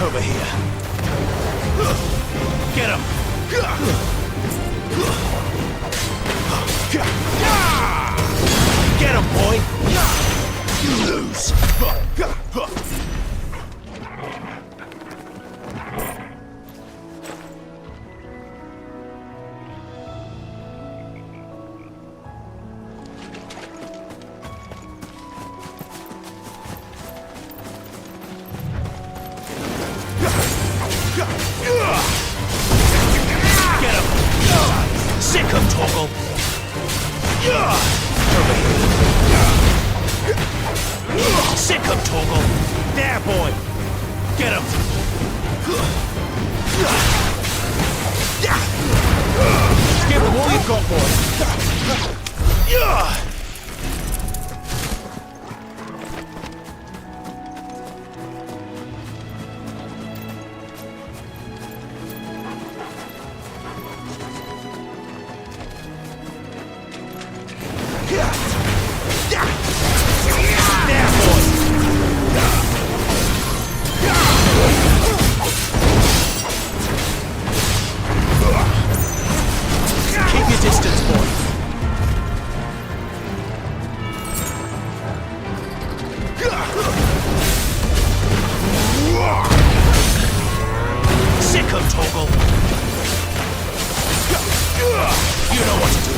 Over here. Get him! Get him, boy! You lose! Get him! Sick him, Torgal! Over here. Sick him, Torgal! There, boy! Get him! Give him all you've got, boy! Keep your distance, boy. Sick him, Torgal. You know what to do.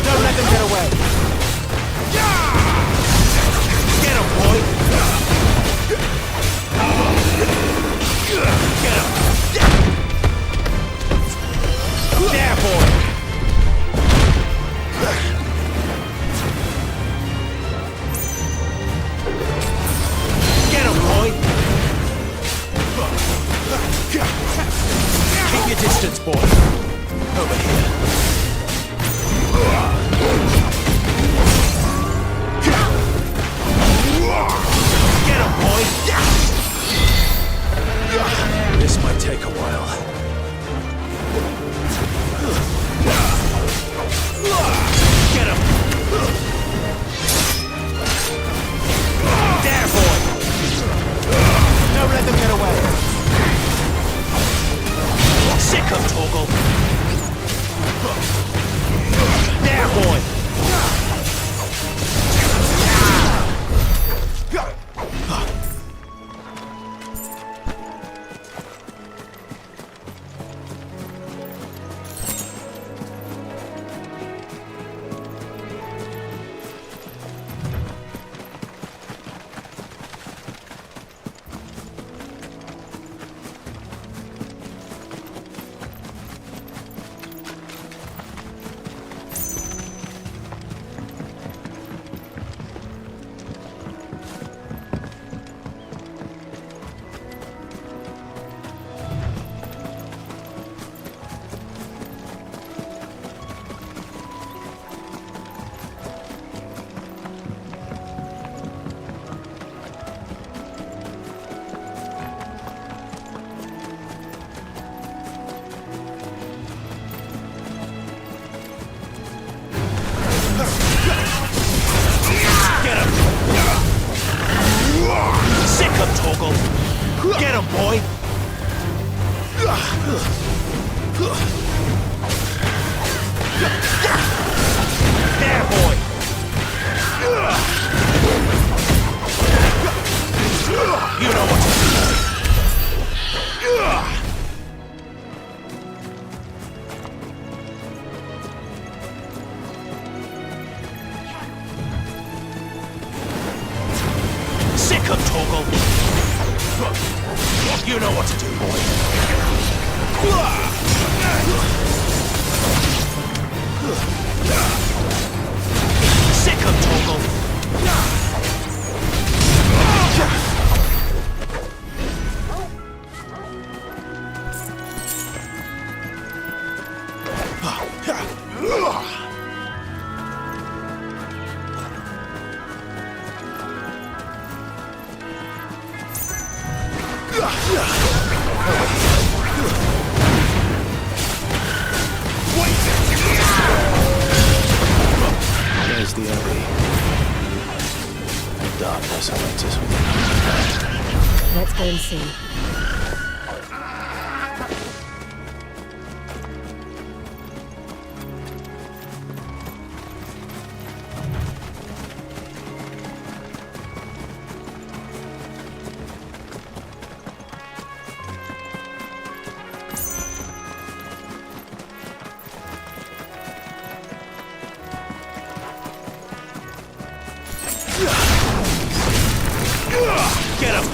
Don't let them get away. Get him, boy. Get him. There, boy. Get him, boy. Keep your distance, boy. Over here. Get him, boy! This might take a while. Get him! There, boy! Don't let them get away. Sick him, Torgal! There, boy! Get him, boy! There, boy! You know what to do. Sick of Torgal! You know what to do, boy. Sick of Torgal! There's the Abbey. Let's go and see. Get him!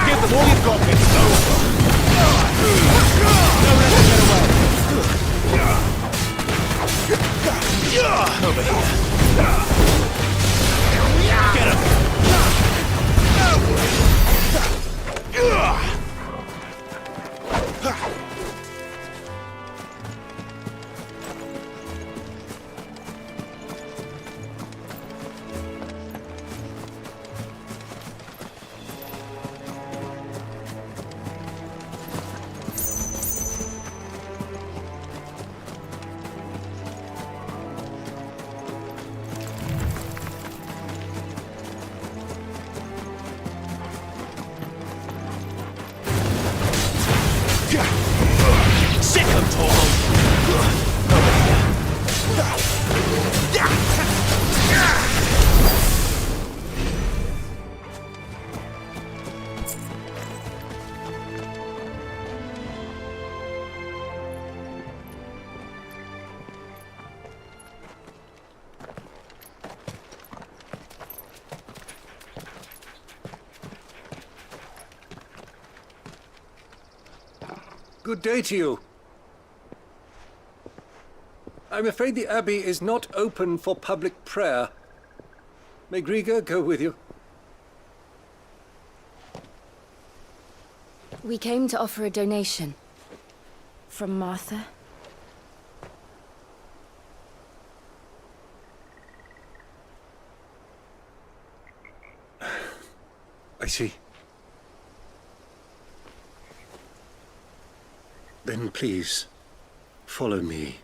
Give them all you've got, it's over! No, let them get away! Over here. Get him! Sick of tornou! Over here. Good day to you. I'm afraid the Abbey is not open for public prayer. May Griga go with you? We came to offer a donation. From Martha. I see. Then please, follow me.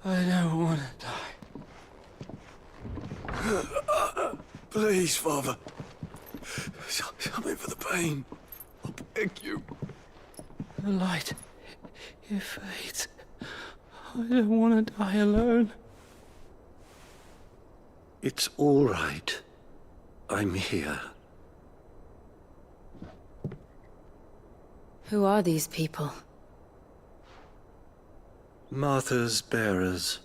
I don't want to die. Please, Father. Something for the pain. I beg you. The light, it fades. I don't want to die alone. It's all right. I'm here. Who are these people? Martha's bearers.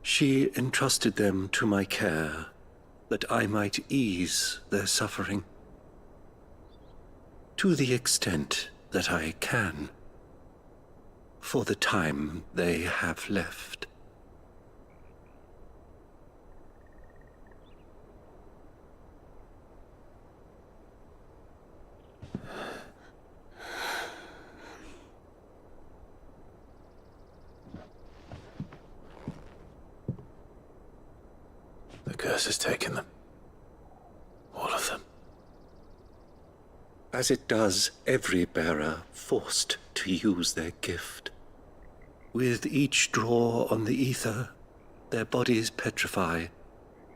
She entrusted them to my care, that I might ease their suffering. To the extent that I can. For the time they have left. The curse has taken them. All of them. As it does every bearer forced to use their gift. With each draw on the ether, their bodies petrify,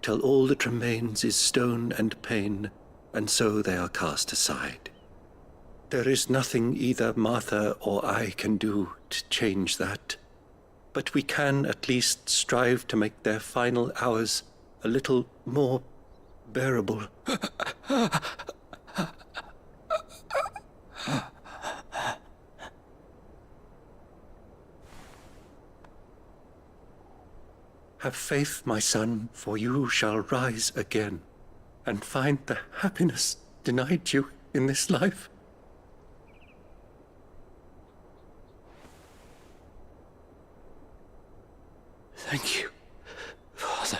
till all that remains is stone and pain, and so they are cast aside. There is nothing either Martha or I can do to change that, but we can at least strive to make their final hours a little more bearable. Have faith, my son, for you shall rise again, and find the happiness denied you in this life. Thank you, Father.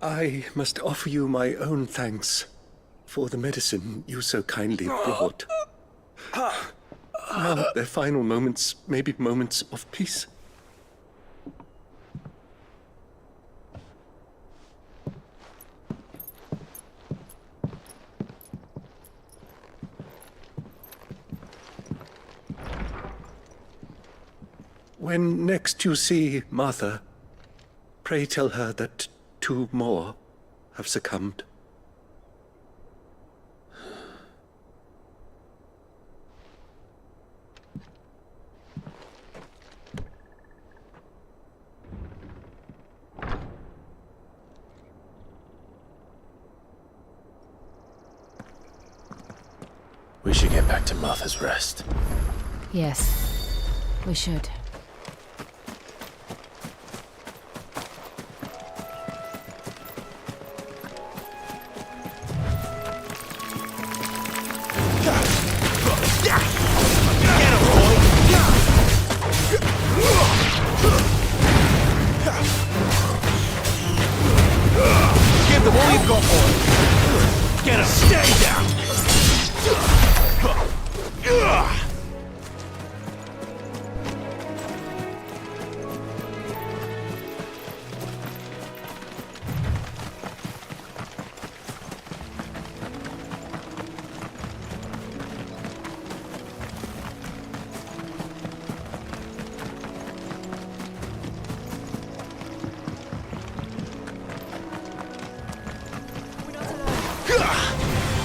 I must offer you my own thanks for the medicine you so kindly brought. Now, their final moments may be moments of peace. When next you see Martha, pray tell her that 2 more have succumbed. We should get back to Martha's Rest. Yes, we should. Give them all you've got, boy. Get him. Stay down.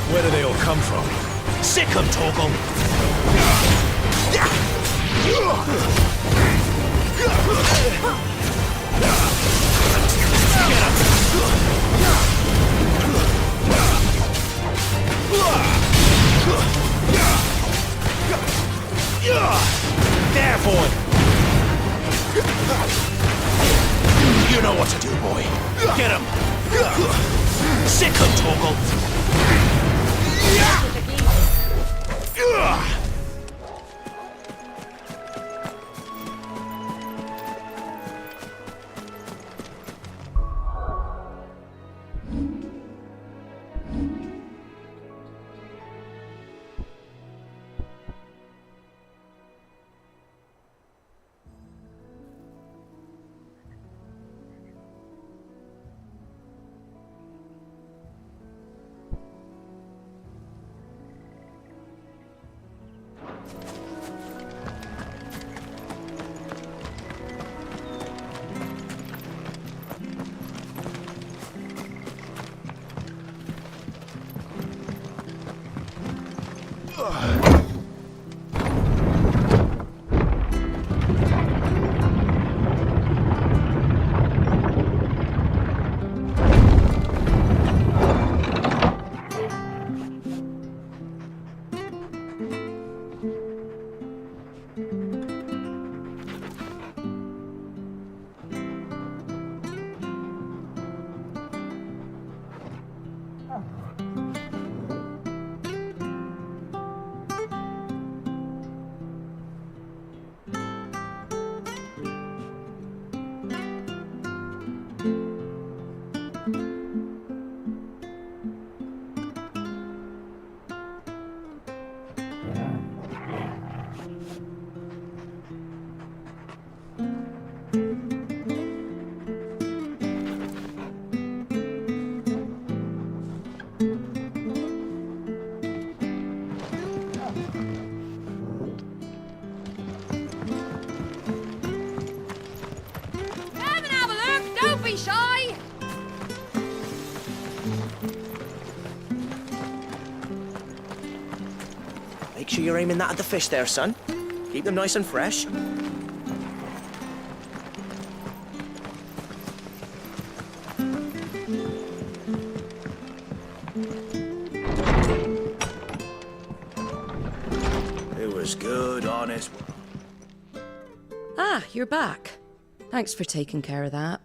Where do they all come from? Sick 'em, Torgal! There, boy! You know what to do, boy. Get him! Sick 'em, Torgal! Make sure you're aiming that at the fish there, son. Keep them nice and fresh. It was good, honest. Ah, you're back. Thanks for taking care of that.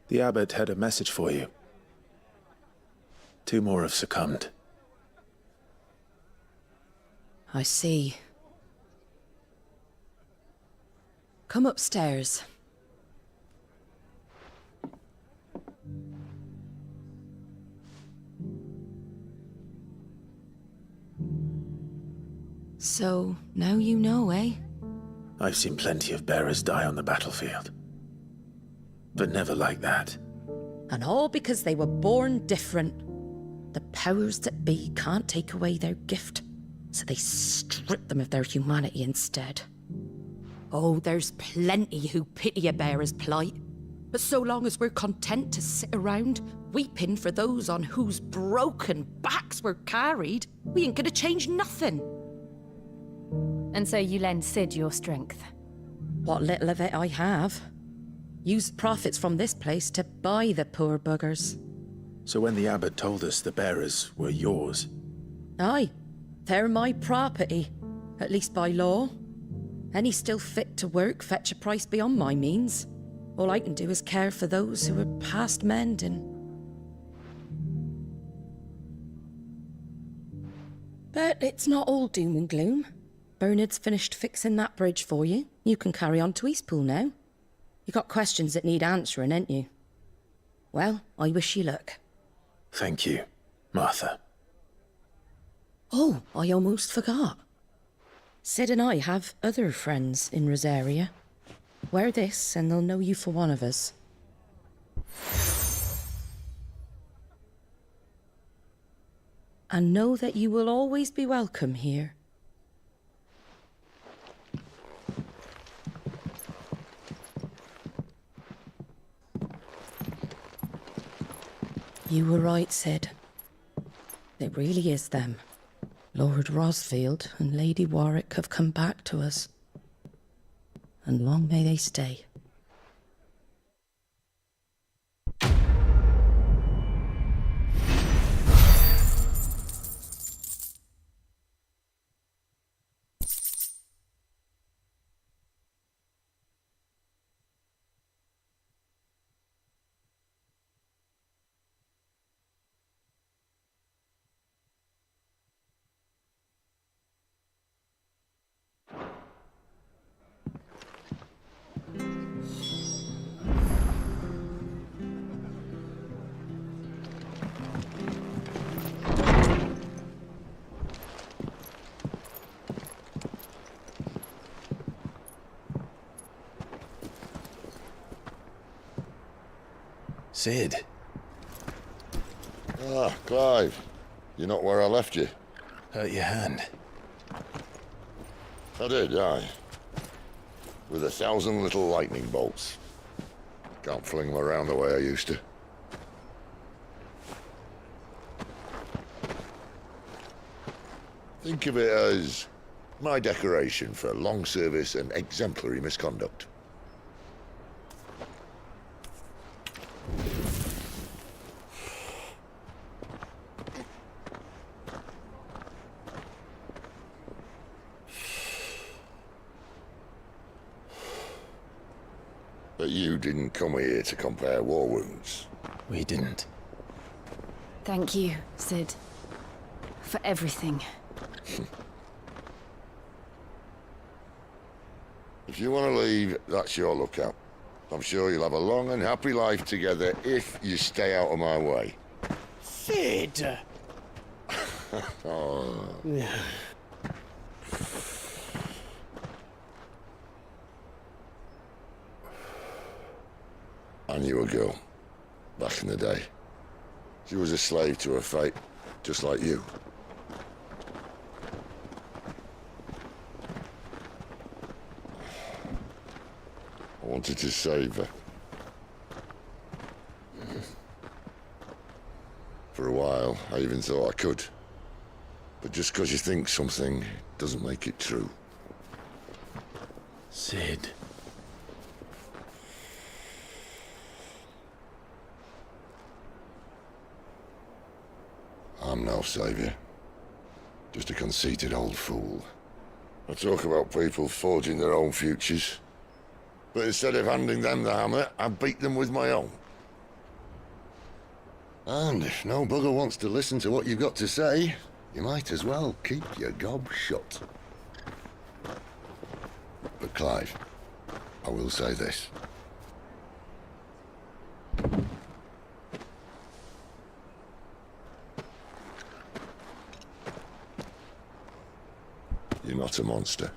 The abbot had a message for you. 2 more have succumbed. I see. Come upstairs. So, now you know, eh? I've seen plenty of bearers die on the battlefield. But never like that. And all because they were born different. The powers that be can't take away their gift, so they strip them of their humanity instead. Oh, there's plenty who pity a bearer's plight. But so long as we're content to sit around, weeping for those on whose broken backs we're carried, we ain't gonna change nothing. And so you lend Sid your strength. What little of it I have. Used profits from this place to buy the poor buggers. So when the abbot told us the bearers were yours, Aye, they're my property, at least by law. Any still fit to work fetch a price beyond my means. All I can do is care for those who are past mending. But it's not all doom and gloom. Bernard's finished fixing that bridge for you. You can carry on to Eastpool now. You got questions that need answering, ain't you? Well, I wish you luck. thank you, Martha. Oh, I almost forgot. Sid and I have other friends in Rosaria. Wear this and they'll know you for one of us. And know that you will always be welcome here. You were right, Sid. It really is them. Lord Rosfield and Lady Warwick have come back to us. And long may they stay. Sid. Ah, Clive. You're not where I left you. Hurt your hand. I did, aye. With 1,000 little lightning bolts. Can't fling them around the way I used to. Think of it as my decoration for long service and exemplary misconduct. But you didn't come here to compare war wounds. We didn't. Thank you, Sid. For everything. If you want to leave, that's your lookout. I'm sure you'll have a long and happy life together if you stay out of my way. Sid! Oh. I knew a girl, back in the day. She was a slave to her fate, just like you. I wanted to save her. For a while, I even thought I could. But just because you think something doesn't make it true. Sid. I'm no savior. Just a conceited old fool. I talk about people forging their own futures. But instead of handing them the hammer, I beat them with my own. And if no bugger wants to listen to what you've got to say, you might as well keep your gob shut. But Clive, I will say this. You You're not a monster.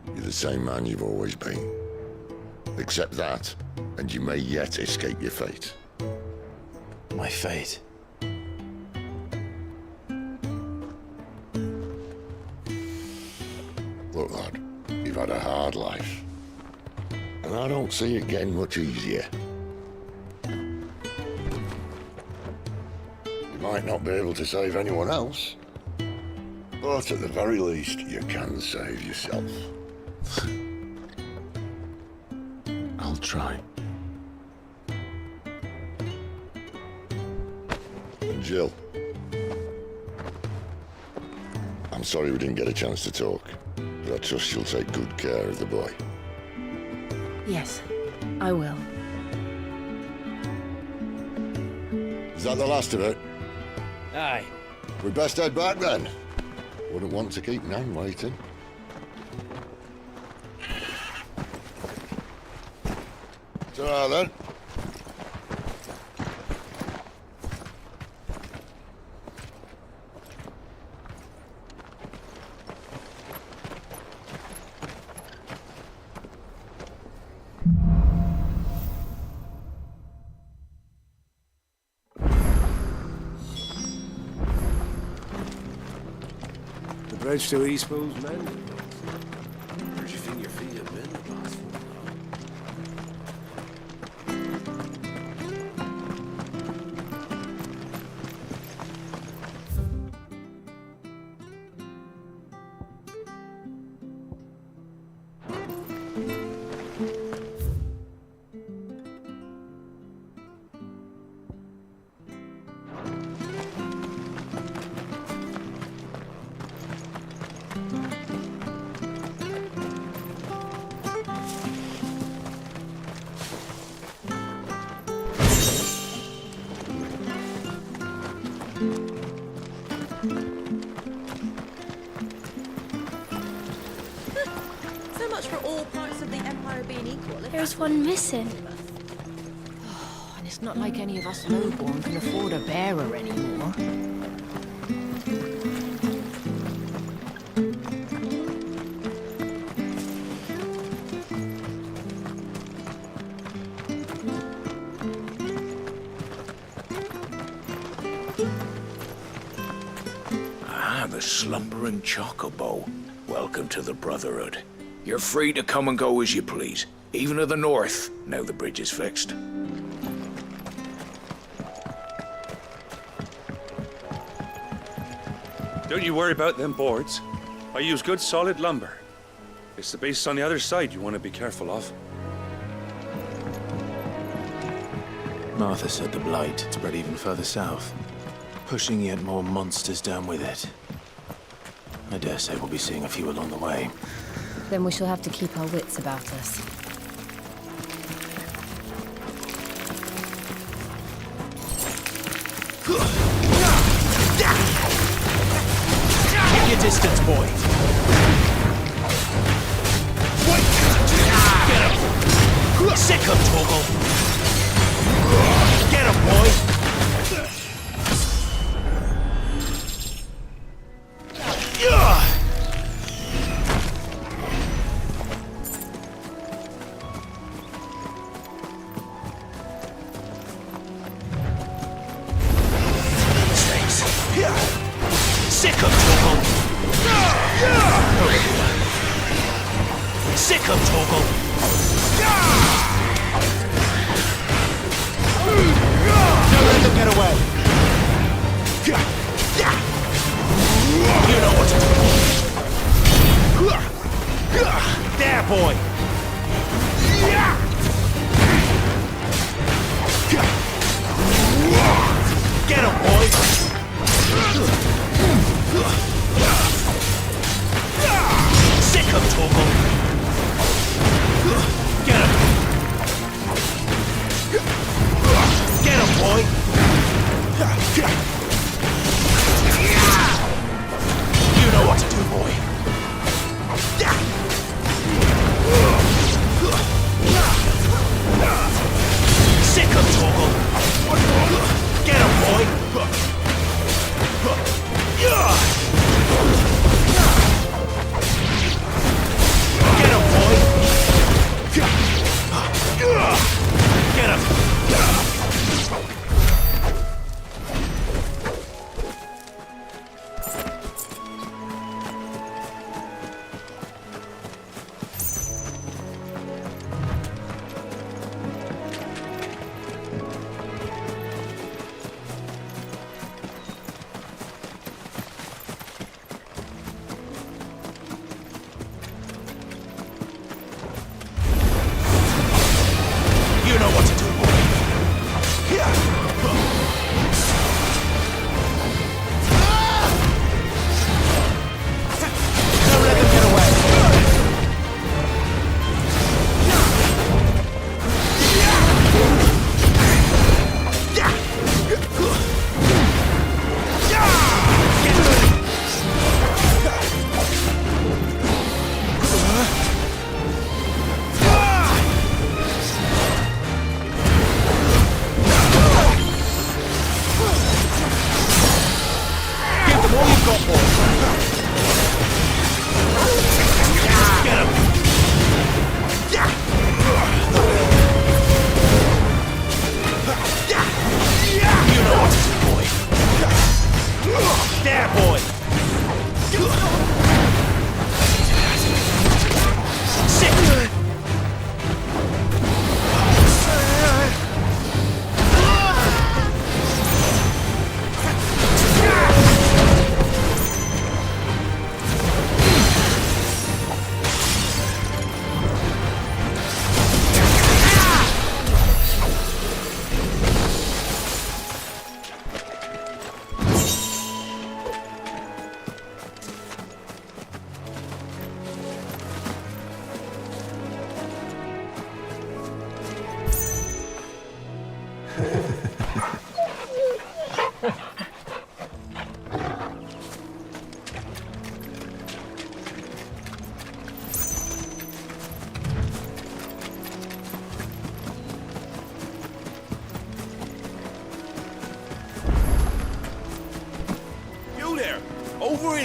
You're the same man you've always been. Accept that, and you may yet escape your fate. My fate. Look, lad, you've had a hard life. And I don't see it getting much easier. You might not be able to save anyone else, but at the very least, you can save yourself. I'll try. And Jill, I'm sorry we didn't get a chance to talk, but I trust you'll take good care of the boy. Yes, I will. Is that the last of it? Aye. We best head back then. Wouldn't want to keep Nan waiting. Ta-ra then. The bridge to Eastpool's mended. Where do you think your feet have been the last fortnight? So much for all parts of the Empire being equal. There's one missing. And it's not like any of us lowborn can afford a bearer anymore. Ah, the slumbering chocobo. Welcome to the Brotherhood. You're free to come and go as you please, even to the north, now the bridge is fixed. Don't you worry about them boards. I use good solid lumber. It's the base on the other side you want to be careful of. Martha said the blight had spread even further south, pushing yet more monsters down with it. I dare say we'll be seeing a few along the way. Then we shall have to keep our wits about us. Keep your distance, boy. Wait! Get him! Sick him, Torgal! Get him, boy! Sick him, Torgal! Sick him, Torgal! Don't let them get away! You know what to do! There, boy! Get him, boy! Sick him, Torgal! Get him! Get him, boy! You know what to do, boy!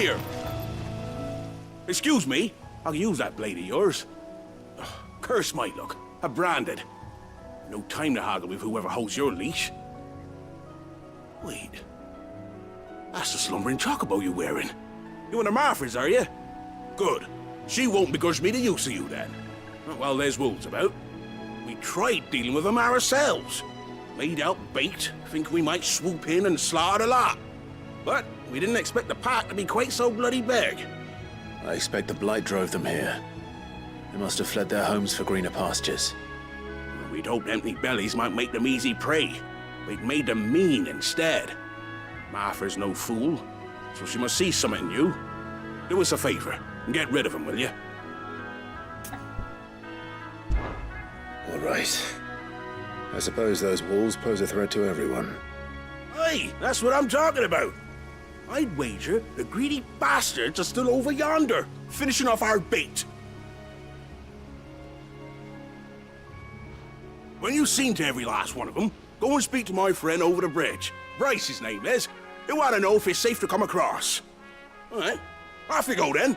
here! Excuse me, I can use that blade of yours. Ugh, curse my luck. I'm branded. No time to haggle with whoever holds your leash. Wait. That's the slumbering chocobo you're wearing. You and the Marfors, are you? Good. She won't begrudge me the use of you, then. Not while there's wolves about. We tried dealing with them ourselves. Laid out bait, think we might swoop in and slaughter the lot. But we didn't expect the pack to be quite so bloody big. I expect the Blight drove them here. They must have fled their homes for greener pastures. We'd hoped empty bellies might make them easy prey. We'd made them mean instead. Martha's no fool, so she must see something in you. Do us a favor and get rid of them, will you? All right. I suppose those wolves pose a threat to everyone. Hey, that's what I'm talking about. I'd wager the greedy bastards are still over yonder, finishing off our bait. When you've seen to every last one of them, go and speak to my friend over the bridge. Bryce, his name is. He'll want to know if it's safe to come across. All right, off you go then.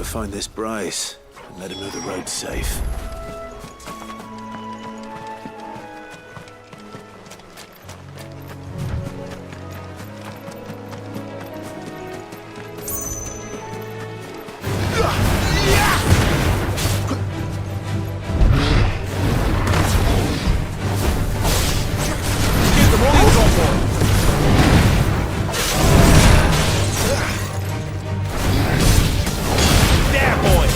Find this Bryce and let him know the road's safe. There, boy!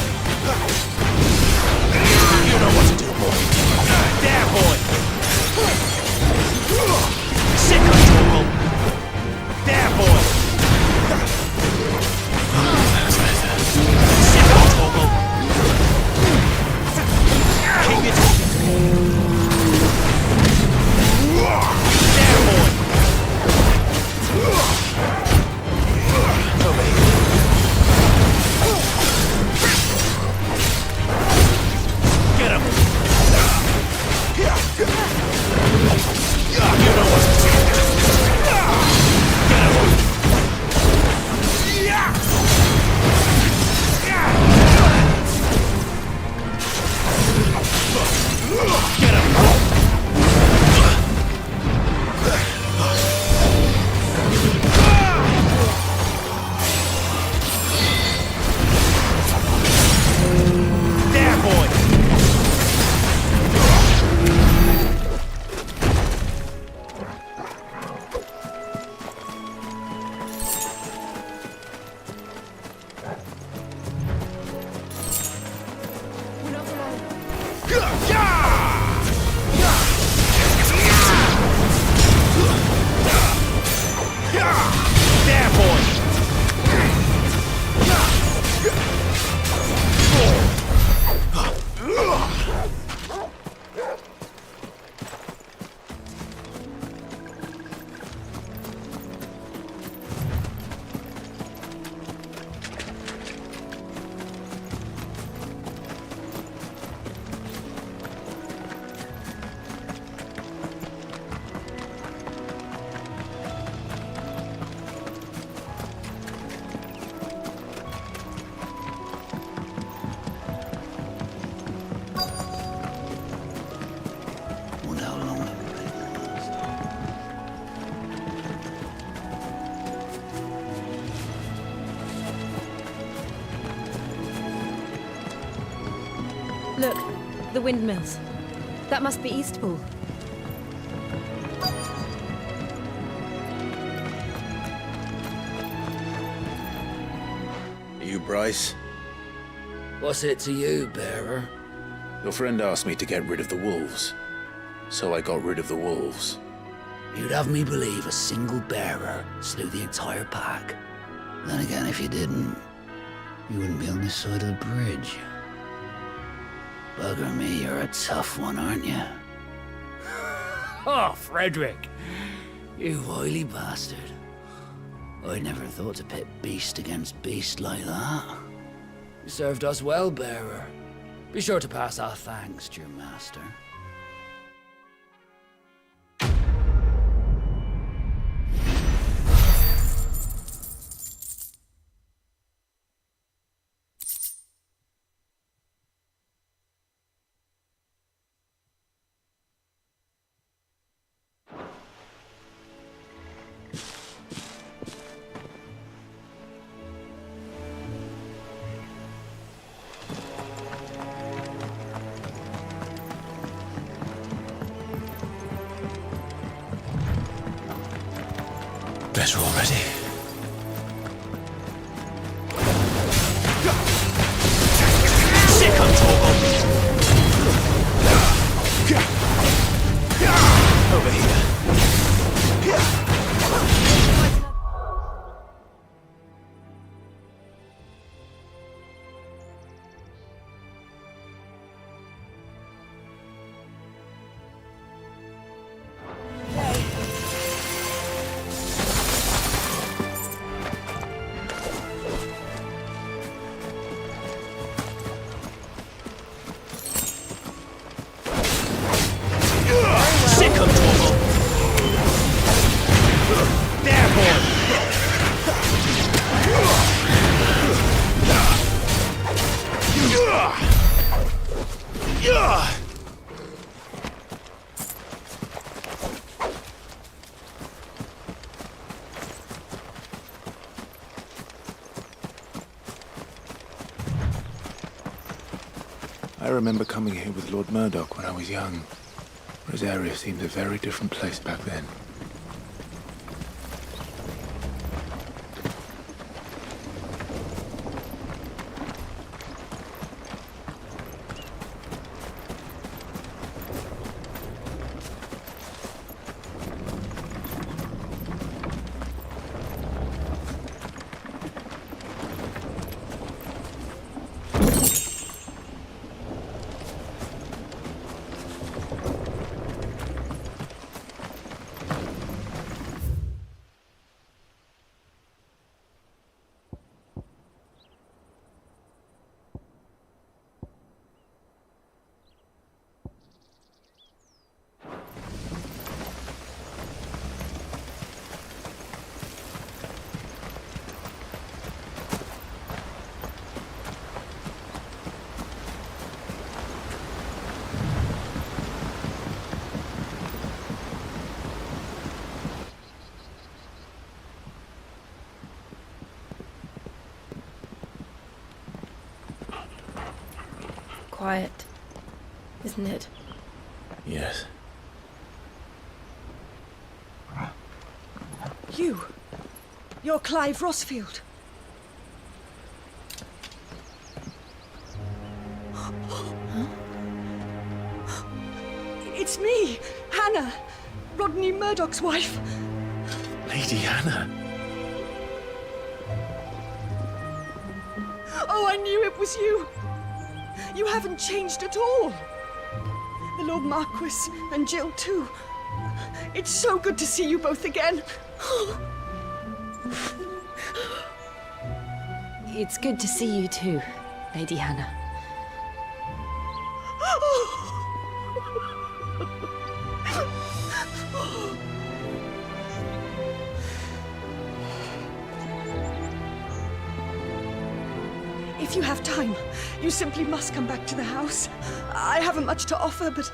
The windmills. That must be Eastpool. You Bryce? What's it to you, bearer? Your friend asked me to get rid of the wolves. So I got rid of the wolves. You'd have me believe a single bearer slew the entire pack. Then again, if you didn't, you wouldn't be on this side of the bridge. Bugger me, you're a tough one, aren't you? Oh, Frederick! You wily bastard. I never thought to pit beast against beast like that. You served us well, bearer. Be sure to pass our thanks to your master. Better already. Sick on Torgal! Over here. Sick on Torgal! There, I remember coming here with Lord Murdoch when I was young. Rosaria seemed a very different place back then. Quiet, isn't it? Yes. You're Clive Rossfield. It's me, Hannah, Rodney Murdoch's wife. Lady Hannah. Oh, I knew it was you. You haven't changed at all. The Lord Marquis and Jill too. It's so good to see you both again. It's good to see you too, Lady Hannah. If you have time, you simply must come back to the house. I haven't much to offer, but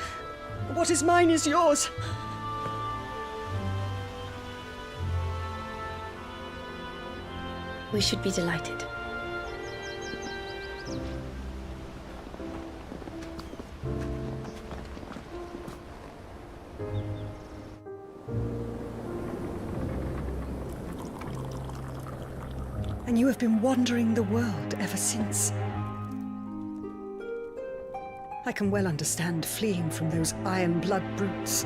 what is mine is yours. We should be delighted. And you have been wandering the world ever since. I can well understand fleeing from those iron blood brutes.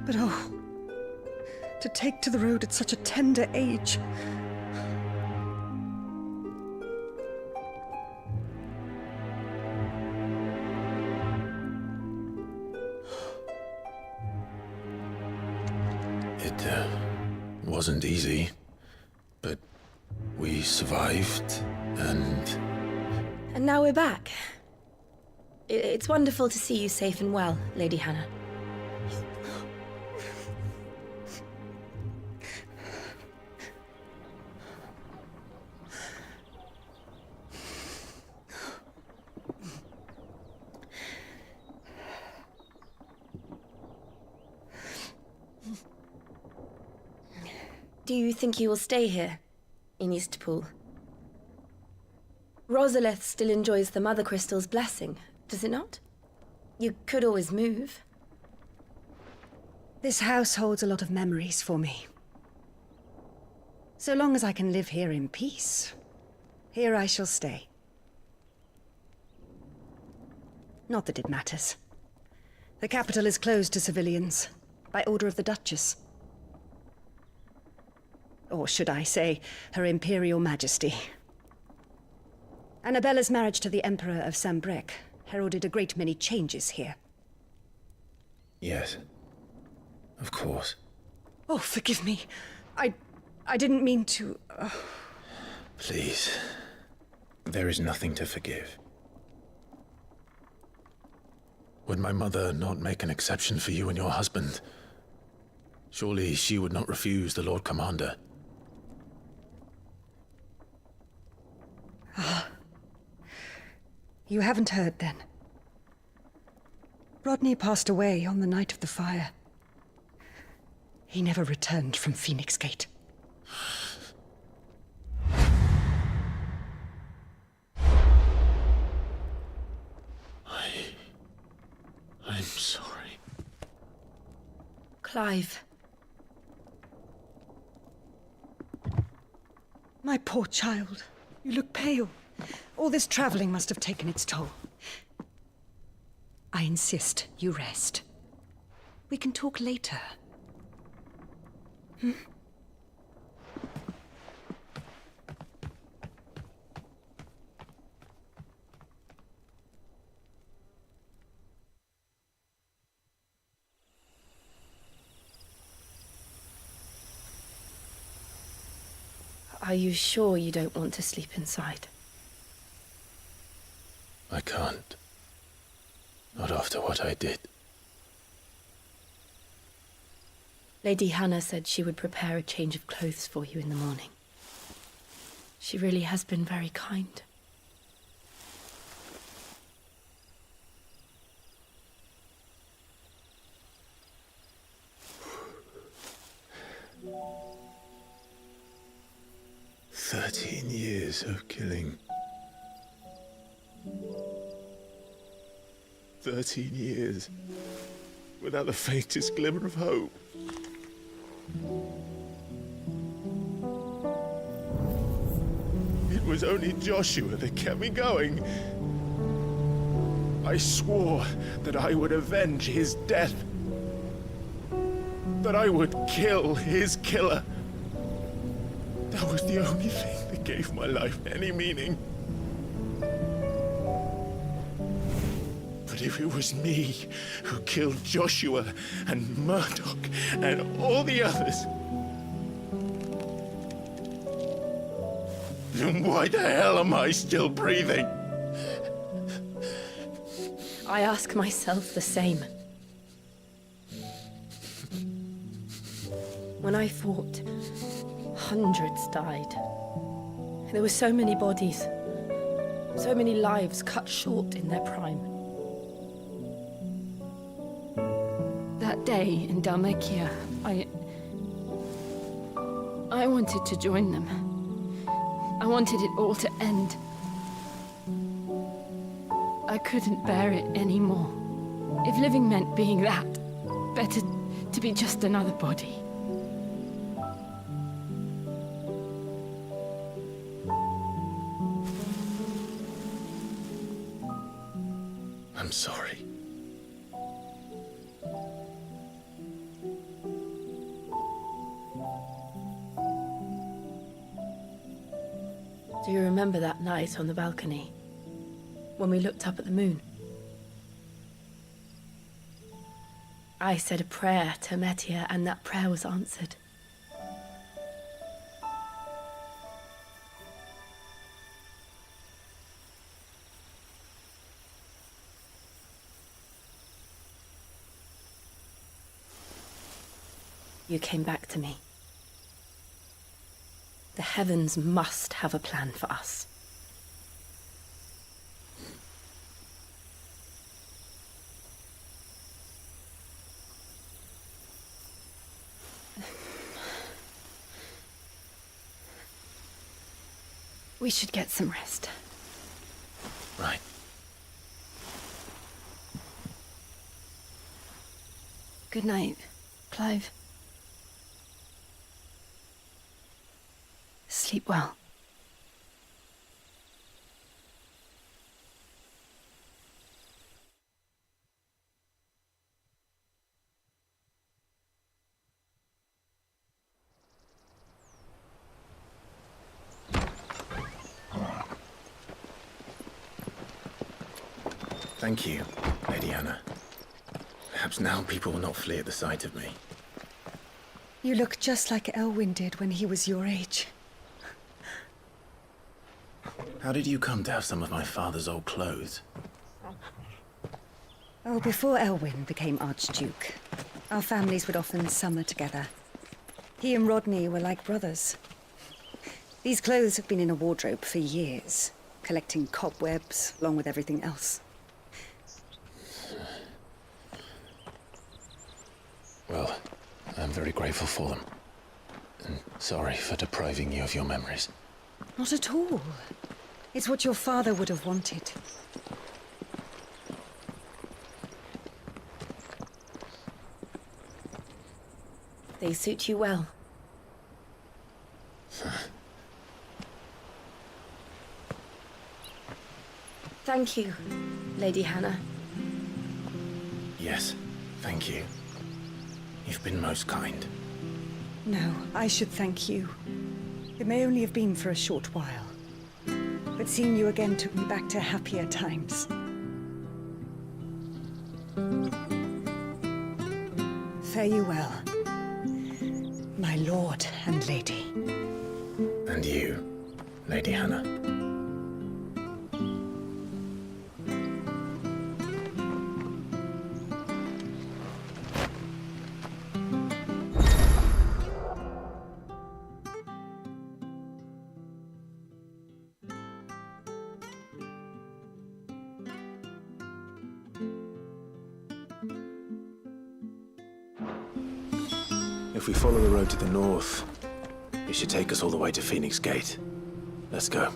But oh, to take to the road at such a tender age. It wasn't easy, but we survived, and... And now we're back. It's wonderful to see you safe and well, Lady Hannah. Do you think you will stay here, in Eastpool? Rosalith still enjoys the Mother Crystal's blessing, does it not? You could always move. This house holds a lot of memories for me. So long as I can live here in peace, here I shall stay. Not that it matters. The capital is closed to civilians, by order of the Duchess. Or should I say, Her Imperial Majesty. Annabella's marriage to the Emperor of Sambrec heralded a great many changes here. Yes. Of course. Oh, forgive me. I didn't mean to... Please. There is nothing to forgive. Would my mother not make an exception for you and your husband? Surely she would not refuse the Lord Commander. You haven't heard, then. Rodney passed away on the night of the fire. He never returned from Phoenix Gate. I'm sorry. Clive. My poor child. You look pale. All this traveling must have taken its toll. I insist you rest. We can talk later. Hmm? Are you sure you don't want to sleep inside? I can't. Not after what I did. Lady Hannah said she would prepare a change of clothes for you in the morning. She really has been very kind. Years of killing. 13 years without the faintest glimmer of hope. It was only Joshua that kept me going. I swore that I would avenge his death. That I would kill his killer. That was the only thing that gave my life any meaning. But if it was me who killed Joshua and Murdoch and all the others, then why the hell am I still breathing? I ask myself the same. When I fought, hundreds died. There were so many bodies, so many lives cut short in their prime. That day in Dalmekia, I wanted to join them. I wanted it all to end. I couldn't bear it anymore. If living meant being that, better to be just another body. sorry. Do you remember that night on the balcony? When we looked up at the moon? I said a prayer to Metia, and that prayer was answered. You came back to me. The heavens must have a plan for us. We should get some rest. Right. Good night, Clive. Sleep well. Thank you, Lady Anna. Perhaps now people will not flee at the sight of me. You look just like Elwyn did when he was your age. How did you come to have some of my father's old clothes? Oh, before Elwyn became Archduke, our families would often summer together. He and Rodney were like brothers. These clothes have been in a wardrobe for years, collecting cobwebs along with everything else. Well, I'm very grateful for them. And sorry for depriving you of your memories. Not at all. It's what your father would have wanted. They suit you well. Thank you, Lady Hannah. Yes, thank you. You've been most kind. No, I should thank you. It may only have been for a short while, but seeing you again took me back to happier times. Fare you well, my lord and lady. And you, Lady Hannah. If we follow the road to the north, it should take us all the way to Phoenix Gate. Let's go.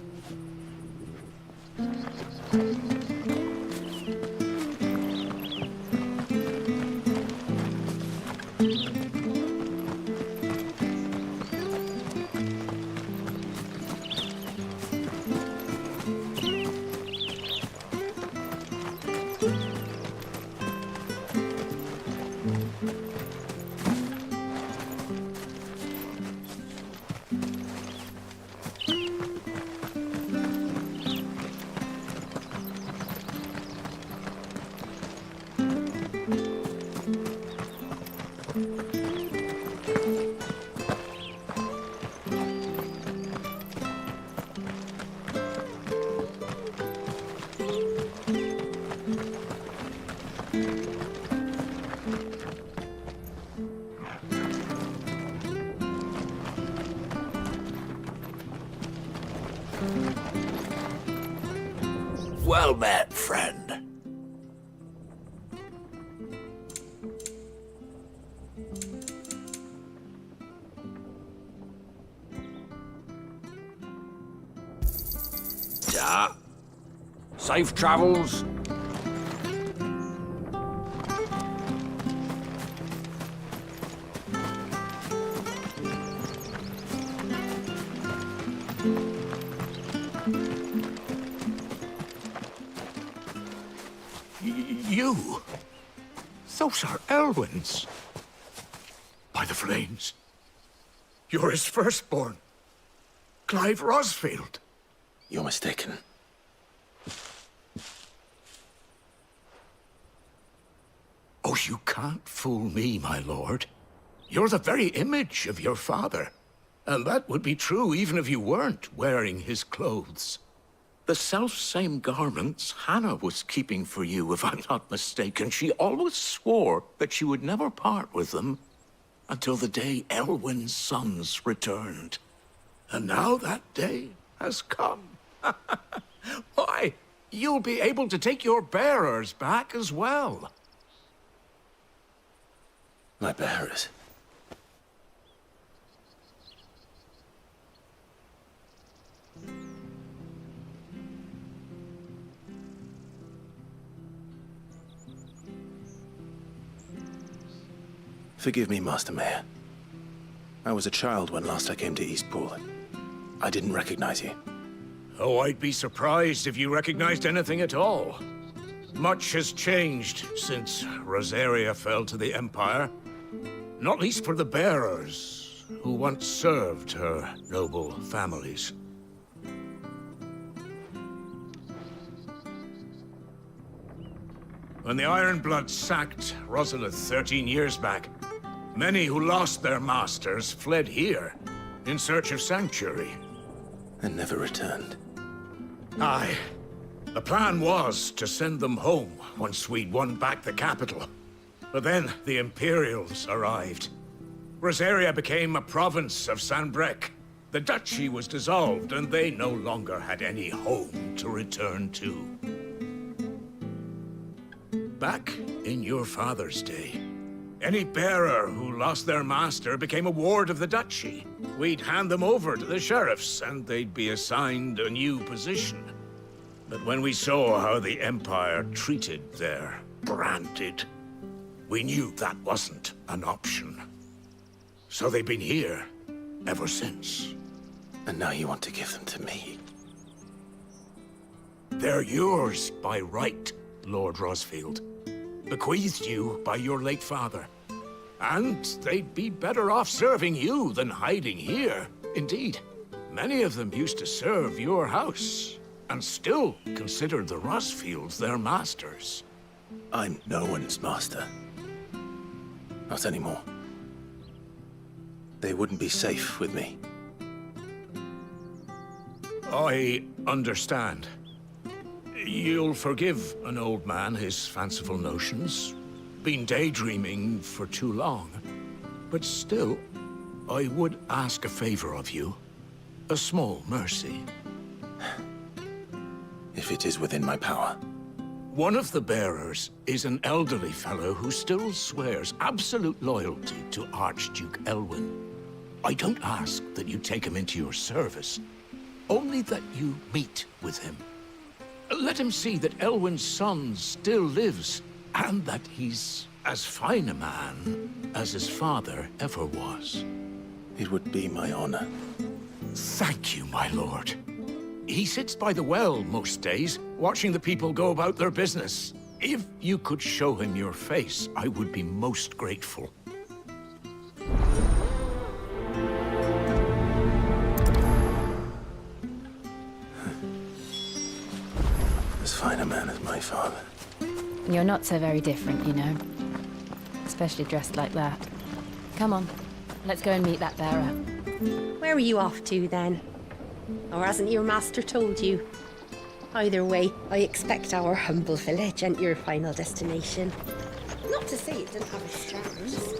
Well met, friend. Yeah. Safe travels. You? Those are Elwyn's. By the flames. You're his firstborn. Clive Rosfield. You're mistaken. Oh, you can't fool me, my lord. You're the very image of your father. And that would be true even if you weren't wearing his clothes. The self-same garments Hannah was keeping for you, if I'm not mistaken. She always swore that she would never part with them until the day Elwyn's sons returned. And now that day has come. Why, you'll be able to take your bearers back as well. My bearers? Forgive me, Master Mayor. I was a child when last I came to Eastpool. I didn't recognize you. Oh, I'd be surprised if you recognized anything at all. Much has changed since Rosaria fell to the Empire. Not least for the bearers, who once served her noble families. When the Ironbloods sacked Rosalith 13 years back, many who lost their masters fled here in search of sanctuary. And never returned. Aye. The plan was to send them home once we'd won back the capital. But then the Imperials arrived. Rosaria became a province of Sanbreque. The duchy was dissolved, and they no longer had any home to return to. Back in your father's day, any bearer who lost their master became a ward of the duchy. We'd hand them over to the sheriffs, and they'd be assigned a new position. But when we saw how the Empire treated their branded, we knew that wasn't an option. So they've been here ever since. And now you want to give them to me? They're yours by right, Lord Rosfield. Bequeathed you by your late father. And they'd be better off serving you than hiding here. Indeed, many of them used to serve your house, and still considered the Rosfields their masters. I'm no one's master. Not anymore. They wouldn't be safe with me. I understand. You'll forgive an old man his fanciful notions. Been daydreaming for too long. But still, I would ask a favor of you. A small mercy. If it is within my power. One of the bearers is an elderly fellow who still swears absolute loyalty to Archduke Elwyn. I don't ask that you take him into your service, only that you meet with him. Let him see that Elwyn's son still lives, and that he's as fine a man as his father ever was. It would be my honor. Thank you, my lord. He sits by the well most days, watching the people go about their business. If you could show him your face, I would be most grateful. As fine a man as my father. You're not so very different, you know. Especially dressed like that. Come on, let's go and meet that bearer. Where are you off to, then? Or hasn't your master told you? Either way, I expect our humble village ain't your final destination. Not to say it didn't have its charms.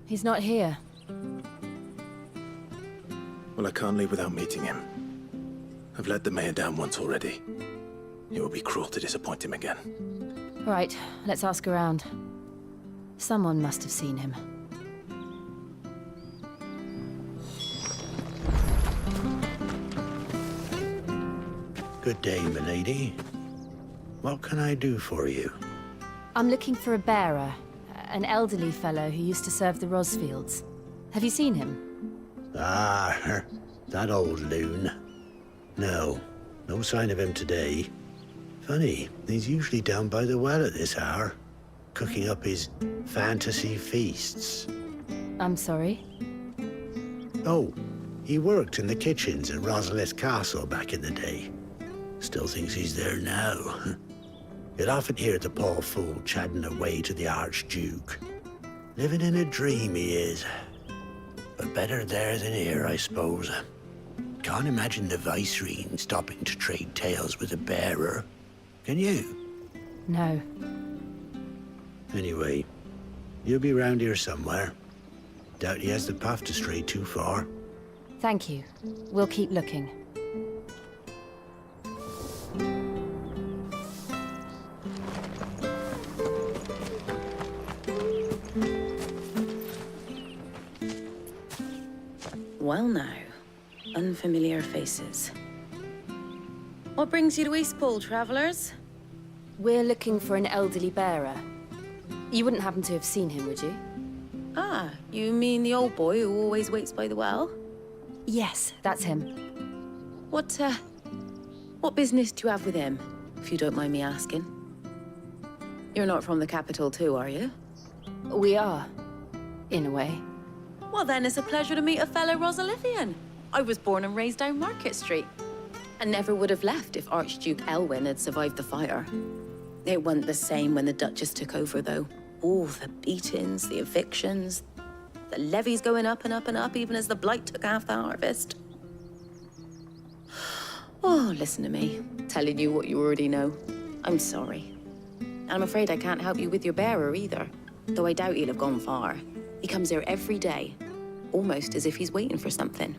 He's not here. Well, I can't leave without meeting him. I've let the mayor down once already. It would be cruel to disappoint him again. Right, let's ask around. Someone must have seen him. Good day, milady. What can I do for you? I'm looking for a bearer. An elderly fellow who used to serve the Rosfields. Have you seen him? Ah, that old loon. No sign of him today. Funny, he's usually down by the well at this hour, cooking up his fantasy feasts. I'm sorry? Oh, he worked in the kitchens at Rosalith Castle back in the day. Still thinks he's there now. You'd often hear the poor fool chatting away to the Archduke. Living in a dream he is. But better there than here, I suppose. Can't imagine the Viceroy stopping to trade tales with a bearer. Can you? No. Anyway, you'll be round here somewhere. Doubt he has the path to stray too far. Thank you. We'll keep looking. Well now, unfamiliar faces. What brings you to Eastpool, travellers? We're looking for an elderly bearer. You wouldn't happen to have seen him, would you? Ah, you mean the old boy who always waits by the well? Yes, that's him. What business do you have with him, if you don't mind me asking? You're not from the capital too, are you? We are, in a way. Well then, it's a pleasure to meet a fellow Rosalithian. I was born and raised down Market Street. And never would have left if Archduke Elwyn had survived the fire. It wasn't the same when the Duchess took over, though. Oh, the beatings, the evictions, the levies going up and up and up, even as the blight took half the harvest. Oh, listen to me, telling you what you already know. I'm sorry. And I'm afraid I can't help you with your bearer either, though I doubt he'll have gone far. He comes here every day, almost as if he's waiting for something.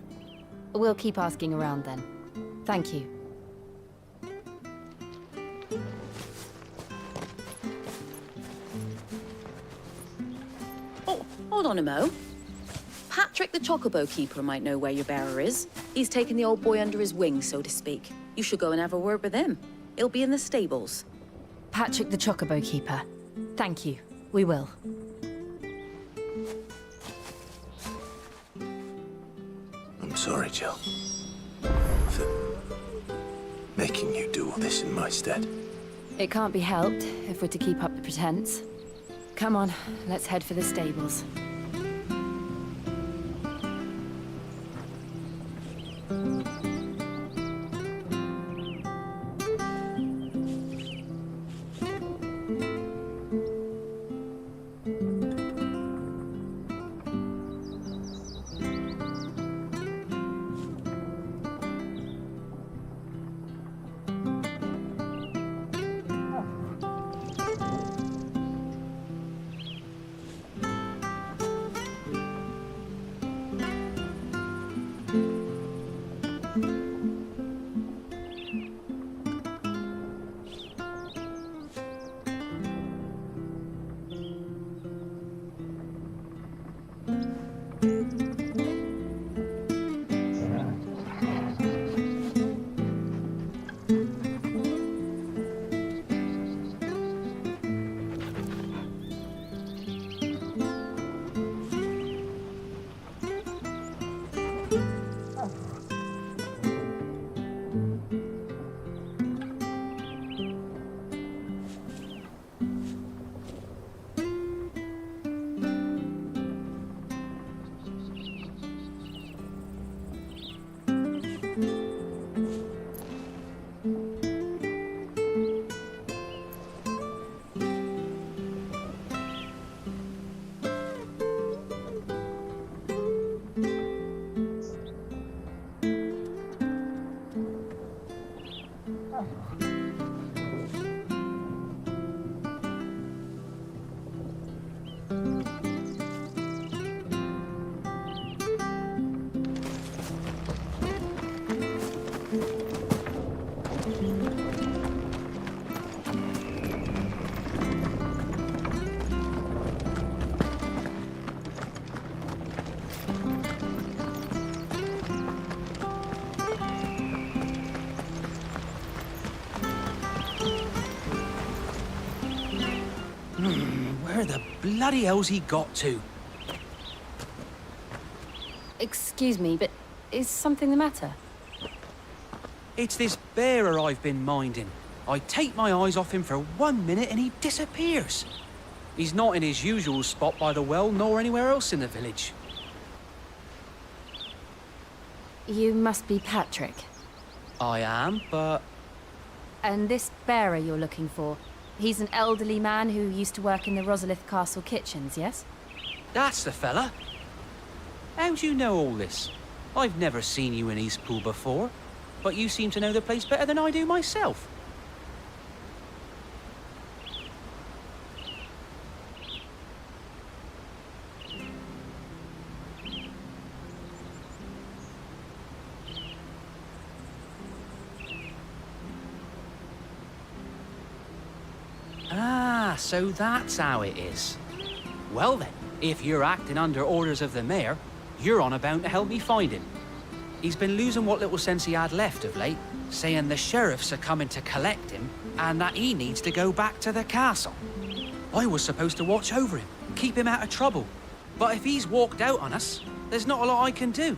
We'll keep asking around then. Thank you. Oh, hold on a mo. Patrick the Chocobo Keeper might know where your bearer is. He's taken the old boy under his wing, so to speak. You should go and have a word with him. He'll be in the stables. Patrick the Chocobo Keeper. Thank you. We will. I'm sorry, Jill. For making you do all this in my stead. It can't be helped if we're to keep up the pretense. Come on, let's head for the stables. Where the bloody hell's he got to? Excuse me, but is something the matter? It's this bearer I've been minding. I take my eyes off him for 1 minute and he disappears. He's not in his usual spot by the well, nor anywhere else in the village. You must be Patrick. I am, but... And this bearer you're looking for, he's an elderly man who used to work in the Rosalith Castle kitchens, yes? That's the fella. How do you know all this? I've never seen you in Eastpool before, but you seem to know the place better than I do myself. Ah, so that's how it is. Well then, if you're acting under orders of the mayor, you're on about to help me find him. He's been losing what little sense he had left of late, saying the sheriffs are coming to collect him and that he needs to go back to the castle. I was supposed to watch over him, keep him out of trouble. But if he's walked out on us, there's not a lot I can do.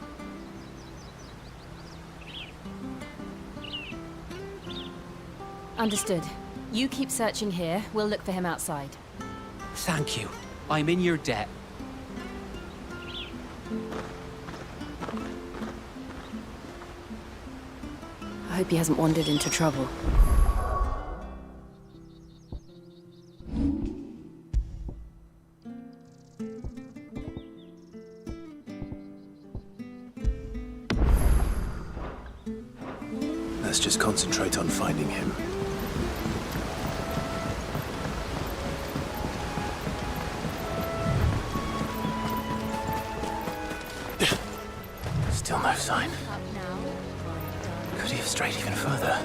Understood. You keep searching here, we'll look for him outside. Thank you. I'm in your debt. I hope he hasn't wandered into trouble. Let's just concentrate on finding him. Still no sign. Could he have strayed even further?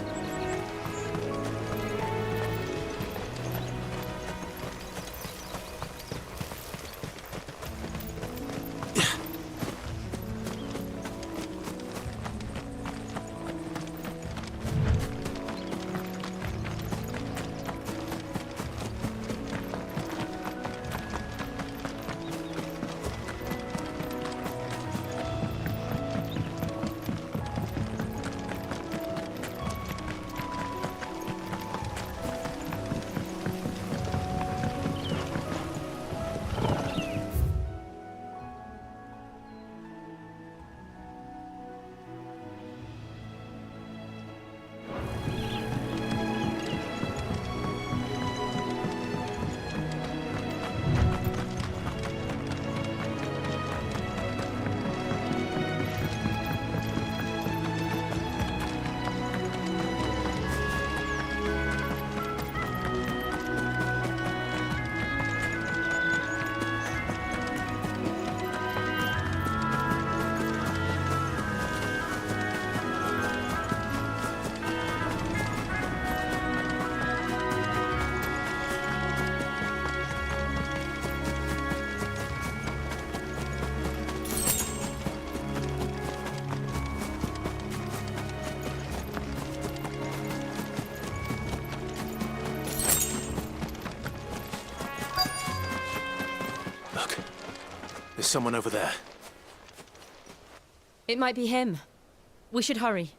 There's someone over there. It might be him. We should hurry.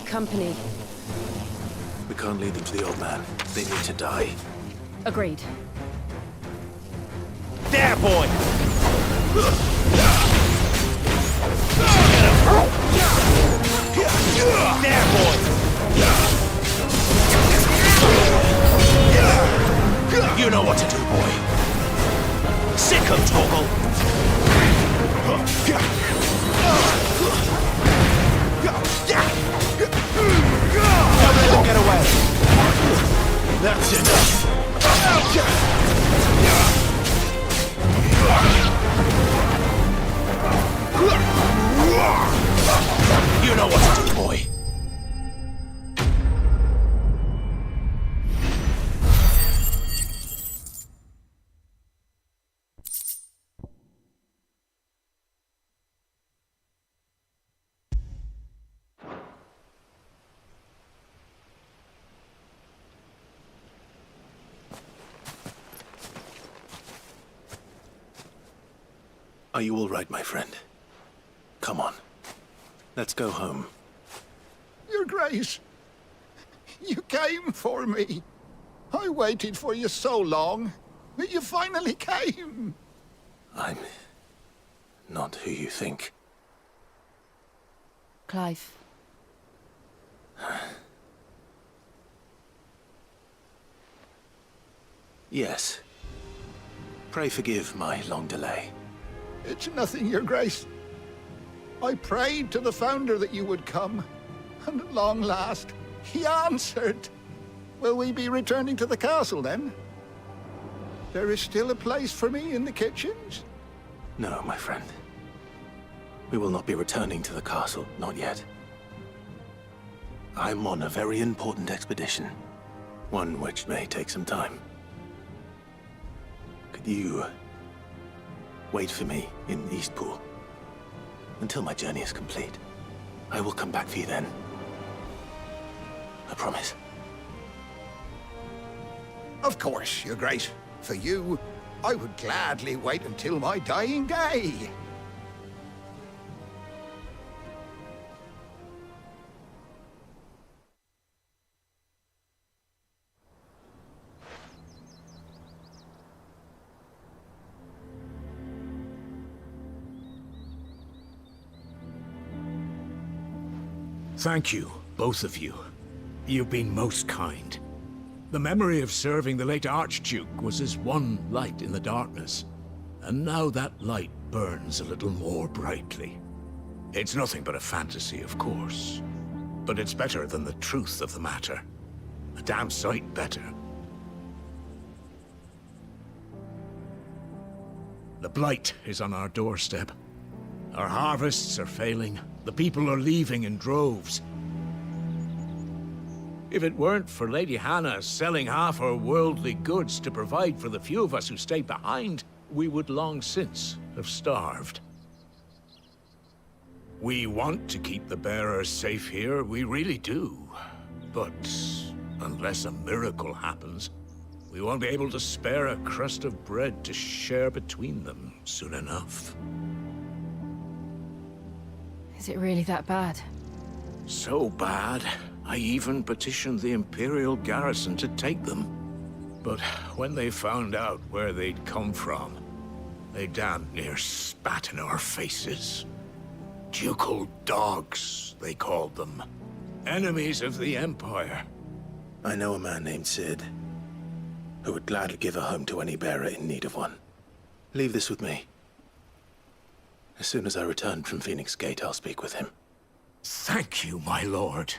Company. We can't lead them to the old man. They need to die. Agreed. There, boy! There, boy! You know what to do, boy. Sick him, Torgal! Don't let him get away! That's enough! Are you all right, my friend? Come on. Let's go home. Your Grace, you came for me. I waited for you so long, but you finally came. I'm not who you think. Clive. Yes. Pray forgive my long delay. It's nothing, Your Grace. I prayed to the Founder that you would come, and at long last, he answered. Will we be returning to the castle, then? There is still a place for me in the kitchens? No, my friend. We will not be returning to the castle, not yet. I'm on a very important expedition, one which may take some time. Could you wait for me in Eastpool until my journey is complete? I will come back for you then. I promise. Of course, Your Grace. For you, I would gladly wait until my dying day. Thank you, both of you. You've been most kind. The memory of serving the late Archduke was as one light in the darkness, and now that light burns a little more brightly. It's nothing but a fantasy, of course, but it's better than the truth of the matter. A damn sight better. The blight is on our doorstep. Our harvests are failing. The people are leaving in droves. If it weren't for Lady Hannah selling half her worldly goods to provide for the few of us who stay behind, we would long since have starved. We want to keep the bearers safe here, we really do. But unless a miracle happens, we won't be able to spare a crust of bread to share between them soon enough. Is it really that bad? So bad, I even petitioned the Imperial garrison to take them. But when they found out where they'd come from, they damn near spat in our faces. Ducal dogs, they called them. Enemies of the Empire. I know a man named Sid, who would gladly give a home to any bearer in need of one. Leave this with me. As soon as I return from Phoenix Gate, I'll speak with him. Thank you, my lord.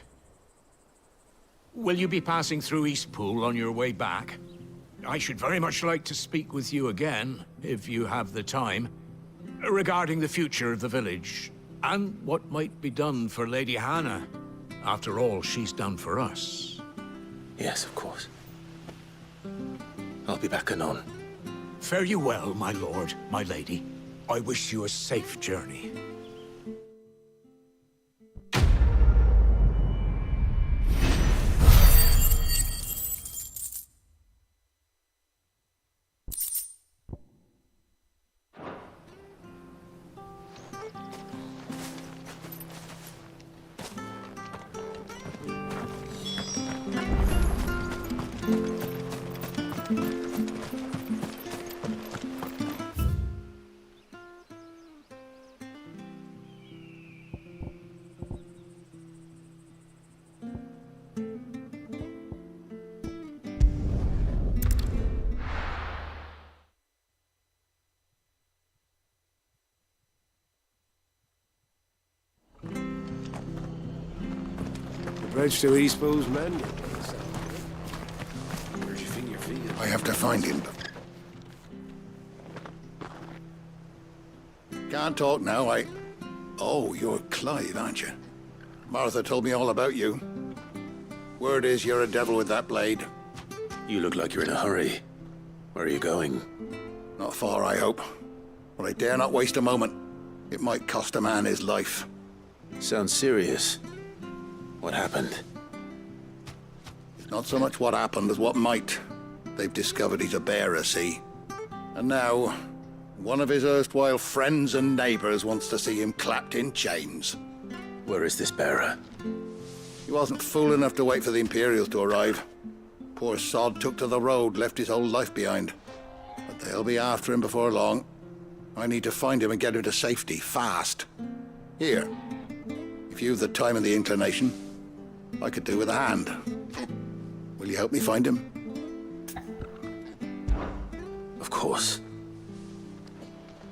Will you be passing through Eastpool on your way back? I should very much like to speak with you again, if you have the time, regarding the future of the village, and what might be done for Lady Hannah, after all she's done for us. Yes, of course. I'll be back anon. Fare you well, my lord, my lady. I wish you a safe journey. Bridge to Eastpool's men. Where'd you think your feet? I have to find him. Can't talk now, Oh, you're Clive, aren't you? Martha told me all about you. Word is you're a devil with that blade. You look like you're in a hurry. Where are you going? Not far, I hope. But I dare not waste a moment. It might cost a man his life. Sounds serious. What happened? It's not so much what happened as what might. They've discovered he's a bearer, see? And now, One of his erstwhile friends and neighbours wants to see him clapped in chains. Where is this bearer? He wasn't fool enough to wait for the Imperials to arrive. Poor sod took to the road, left his whole life behind. But they'll be after him before long. I need to find him and get him to safety, fast. Here, if you've the time and the inclination, I could do with a hand. Will you help me find him? Of course.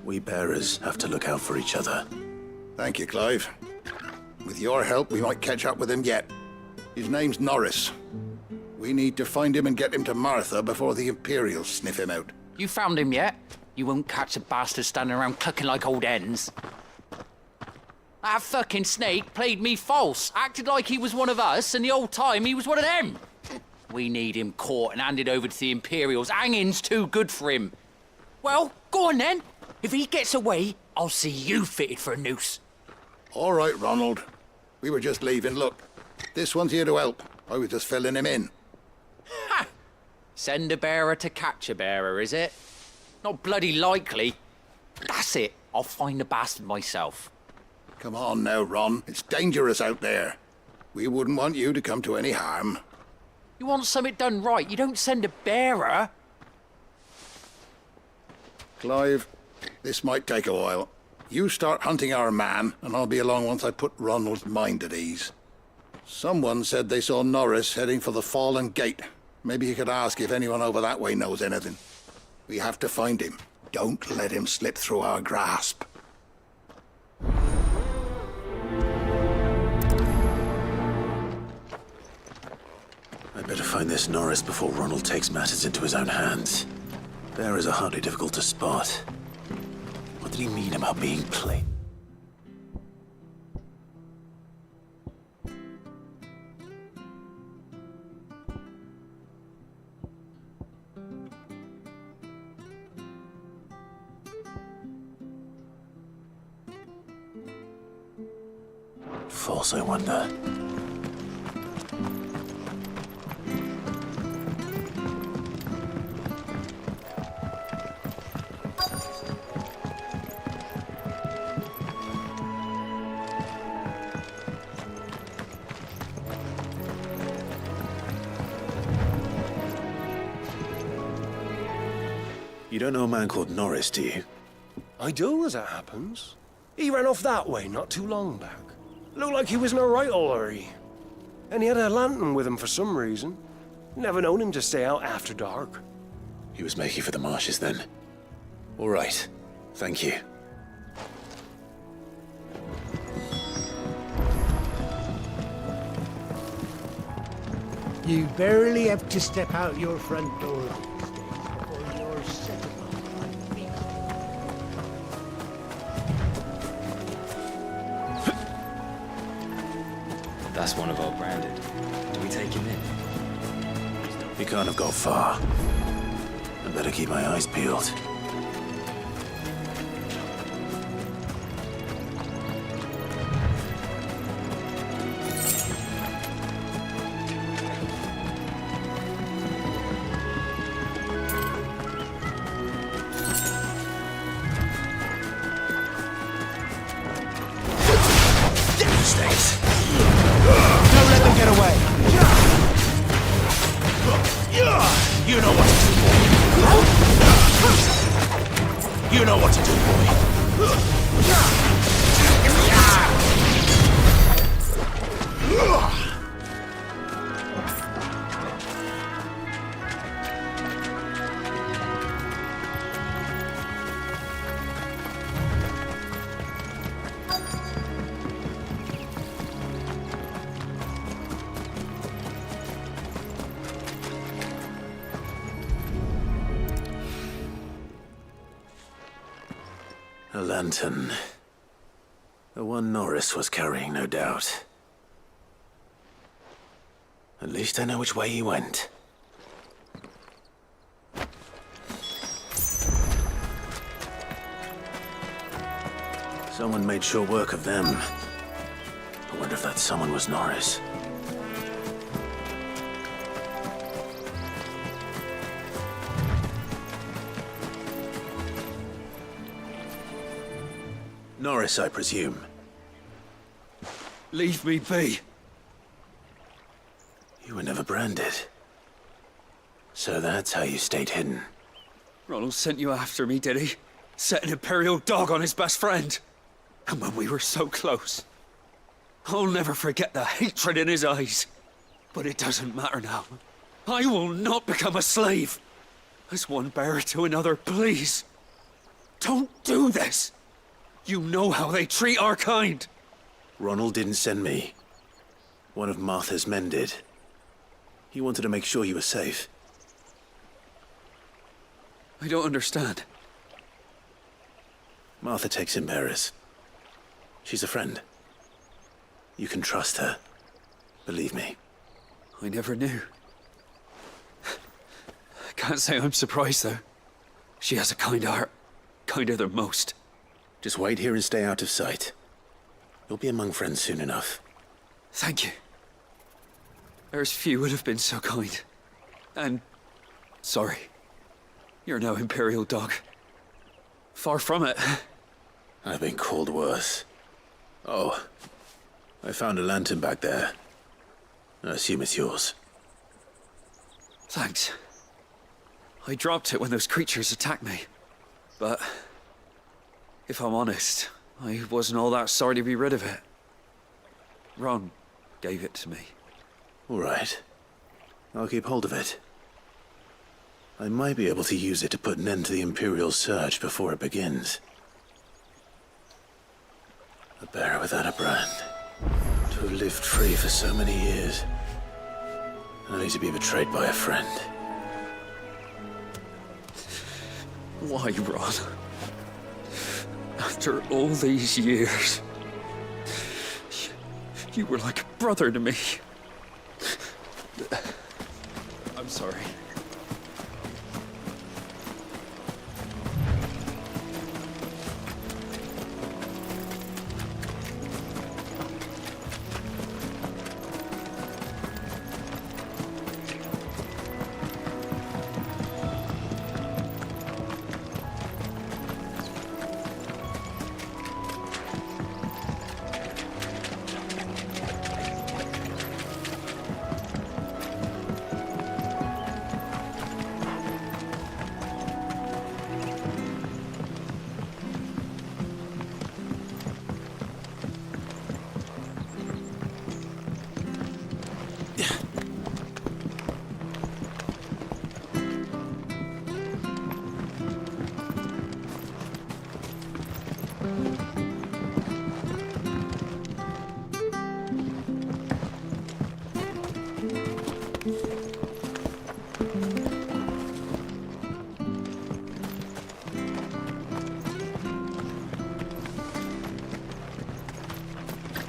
We bearers have to look out for each other. Thank you, Clive. With your help, we might catch up with him yet. His name's Norris. We need to find him and get him to Martha before the Imperials sniff him out. You found him yet? You won't catch a bastard standing around clucking like old hens. That fucking snake played me false, acted like he was one of us, and the whole time he was one of them. We need him caught and handed over to the Imperials. Hanging's too good for him. Well, go on then. If he gets away, I'll see you fitted for a noose. All right, Ronald. We were just leaving. Look, this one's here to help. I was just filling him in. Ha! Send a bearer to catch a bearer, is it? Not bloody likely. That's it. I'll find the bastard myself. Come on now, Ron. It's dangerous out there. We wouldn't want you to come to any harm. You want something done right, you don't send a bearer. Clive, this might take a while. You start hunting our man, and I'll be along once I put Ronald's mind at ease. Someone said they saw Norris heading for the Fallen Gate. Maybe you could ask if anyone over that way knows anything. We have to find him. Don't let him slip through our grasp. I'd better find this Norris before Ronald takes matters into his own hands. Bearers are hardly difficult to spot. What did he mean about being played? False, I wonder. You don't know a man called Norris, do you? I do, as it happens. He ran off that way not too long back. Looked like he was in a right old hurry. And he had a lantern with him for some reason. Never known him to stay out after dark. He was making for the marshes then. All right. Thank you. You barely have to step out your front door these days before you're set upon my feet. That's one of our branded. Do we take him in? He can't have got far. I better keep my eyes peeled. Don't let them get away. You know what to do, boy. You know what to do, boy. A lantern. The one Norris was carrying, no doubt. At least I know which way he went. Someone made sure work of them. I wonder if that someone was Norris. Norris, I presume. Leave me be. You were never branded. So that's how you stayed hidden. Ronald sent you after me, did he? Set an Imperial dog on his best friend. And when we were so close. I'll never forget the hatred in his eyes. But it doesn't matter now. I will not become a slave. As one bearer to another, please. Don't do this. You know how they treat our kind. Ronald didn't send me. One of Martha's men did. He wanted to make sure you were safe. I don't understand. Martha takes in bearers. She's a friend. You can trust her. Believe me. I never knew. Can't say I'm surprised, though. She has a kind heart. Kinder than most. Just wait here and stay out of sight. You'll be among friends soon enough. Thank you. There's few would have been so kind. And... sorry. You're no Imperial dog. Far from it. I've been called worse. Oh, I found a lantern back there. I assume it's yours. Thanks. I dropped it when those creatures attacked me. But... if I'm honest, I wasn't all that sorry to be rid of it. Ron gave it to me. All right. I'll keep hold of it. I might be able to use it to put an end to the Imperial surge before it begins. A bearer without a brand. To have lived free for so many years. Only to be betrayed by a friend. Why, Ron? After all these years, you were like a brother to me. I'm sorry.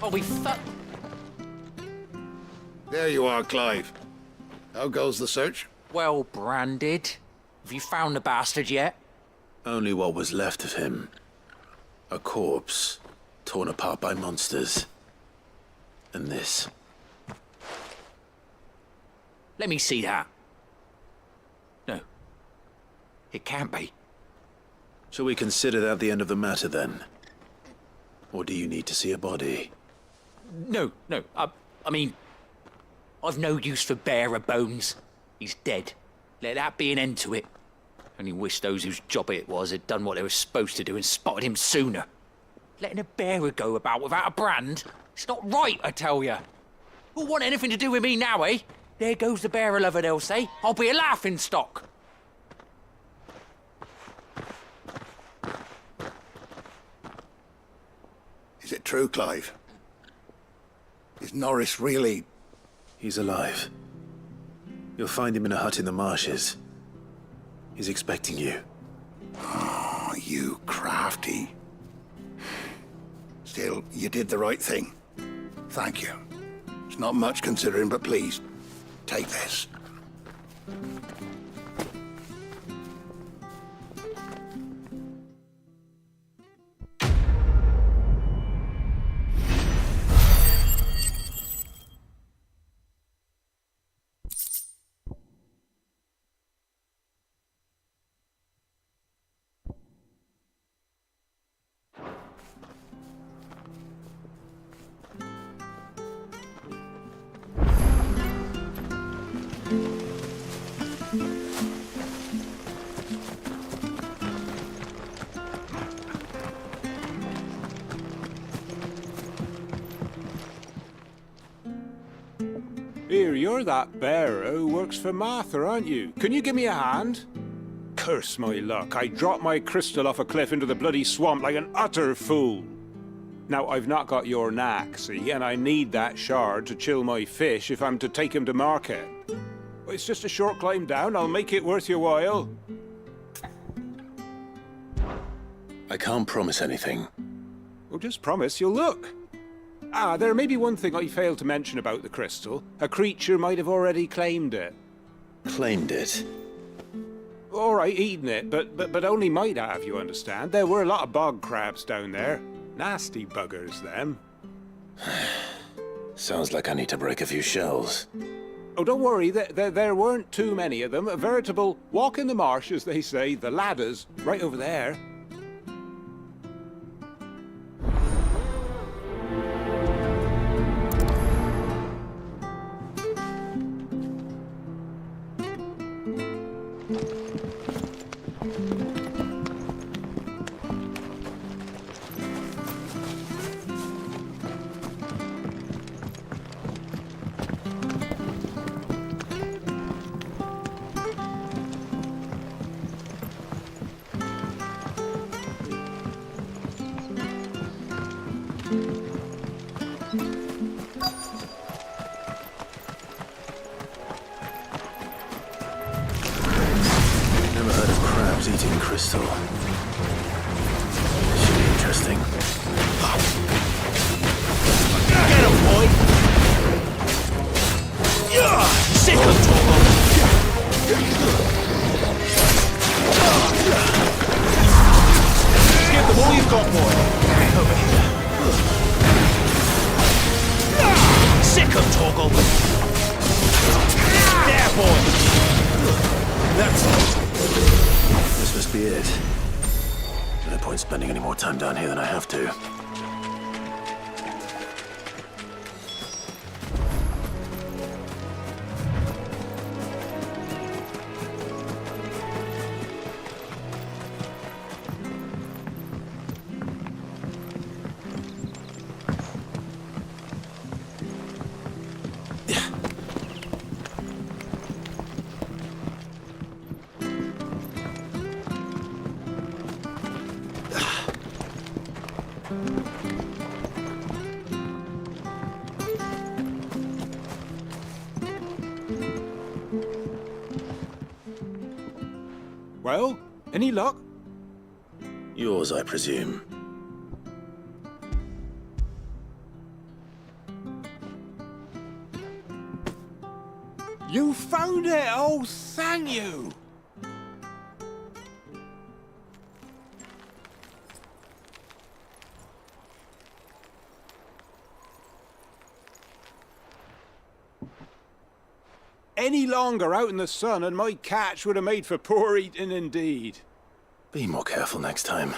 Oh, we fuck. There you are, Clive. How goes the search? Well branded. Have you found the bastard yet? Only what was left of him. A corpse, torn apart by monsters. And this. Let me see that. No. It can't be. Shall we consider that the end of the matter, then? Or do you need to see a body? No. I mean, I've no use for bearer bones. He's dead. Let that be an end to it. Only wish those whose job it was had done what they were supposed to do and spotted him sooner. Letting a bearer go about without a brand? It's not right, I tell you. Who'll want anything to do with me now, eh? There goes the bearer lover, they'll say. I'll be a laughing stock. Is it true, Clive? Is Norris really... He's alive. You'll find him in a hut in the marshes. He's expecting you. Oh, you crafty. Still, you did the right thing. Thank you. It's not much considering, but please, take this. Here, you're that bearer who works for Martha, aren't you? Can you give me a hand? Curse my luck, I dropped my crystal off a cliff into the bloody swamp like an utter fool. Now, I've not got your knack, see, and I need that shard to chill my fish if I'm to take him to market. It's just a short climb down, I'll make it worth your while. I can't promise anything. Well, just promise you'll look. Ah, there may be one thing I failed to mention about the crystal. A creature might have already claimed it. Claimed it? All right, eaten it, but only might have, you understand. There were a lot of bog crabs down there. Nasty buggers, them. Sounds like I need to break a few shells. Oh, don't worry, there weren't too many of them. A veritable walk in the marsh, as they say. The ladder's right over there. Eating crystal. Should be interesting. Get him, boy! Sick of trouble! Give them all you've got, boy! Over here. Sick of Torgal! There, boy! That's it. This must be it. No point spending any more time down here than I have to. Well, any luck? Yours, I presume. You found it! Oh, thank you! Any longer out in the sun and my catch would have made for poor eating indeed. Be more careful next time.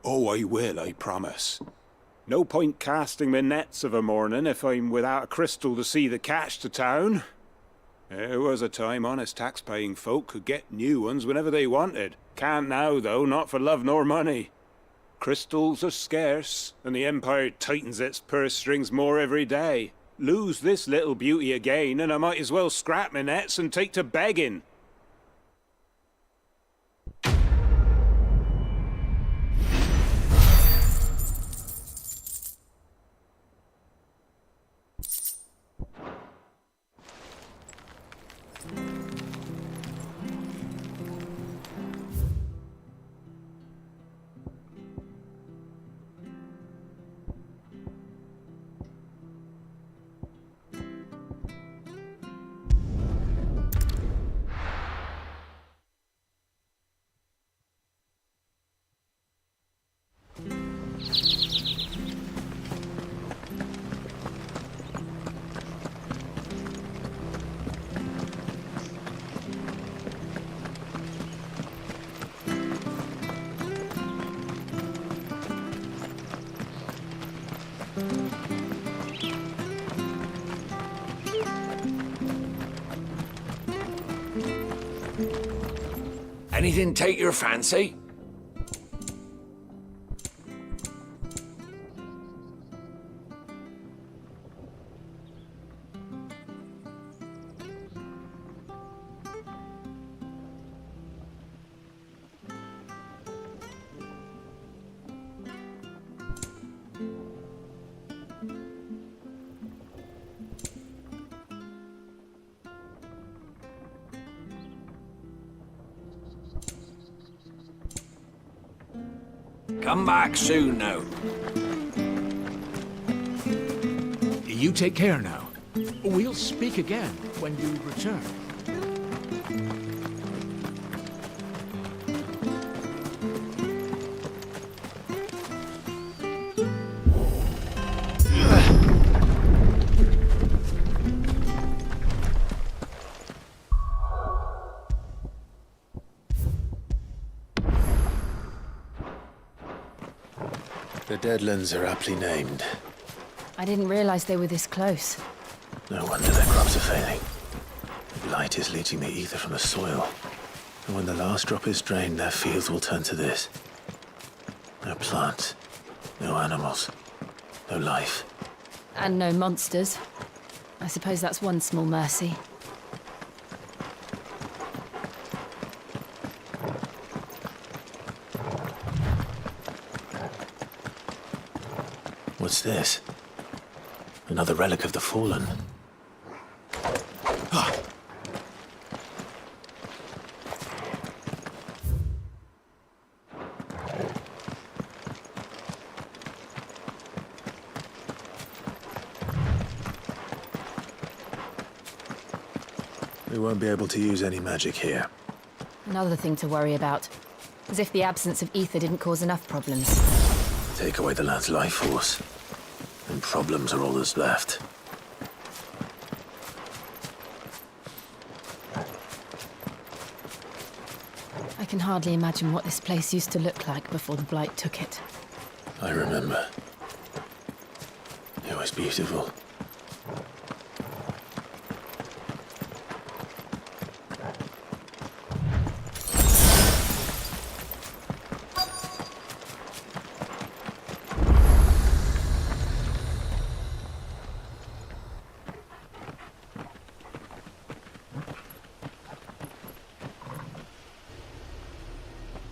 Oh, I will, I promise. No point casting my nets of a morning if I'm without a crystal to see the catch to town. There was a time honest tax-paying folk could get new ones whenever they wanted. Can't now, though, not for love nor money. Crystals are scarce, and the Empire tightens its purse strings more every day. Lose this little beauty again, and I might as well scrap my nets and take to begging. Anything take your fancy? Come back soon now. You take care now. We'll speak again when you return. The Deadlands are aptly named. I didn't realize they were this close. No wonder their crops are failing. The blight is leaching the ether from the soil. And when the last drop is drained, their fields will turn to this. No plants, no animals, no life. And no monsters. I suppose that's one small mercy. What's this? Another relic of the Fallen. We won't be able to use any magic here. Another thing to worry about. As if the absence of ether didn't cause enough problems. Take away the lad's life force, and problems are all that's left. I can hardly imagine what this place used to look like before the Blight took it. I remember. It was beautiful.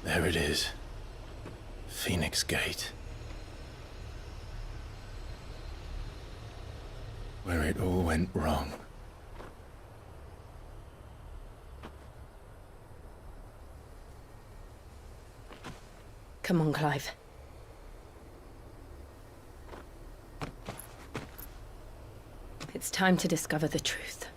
There it is. Phoenix Gate. Where it all went wrong. Come on, Clive. It's time to discover the truth.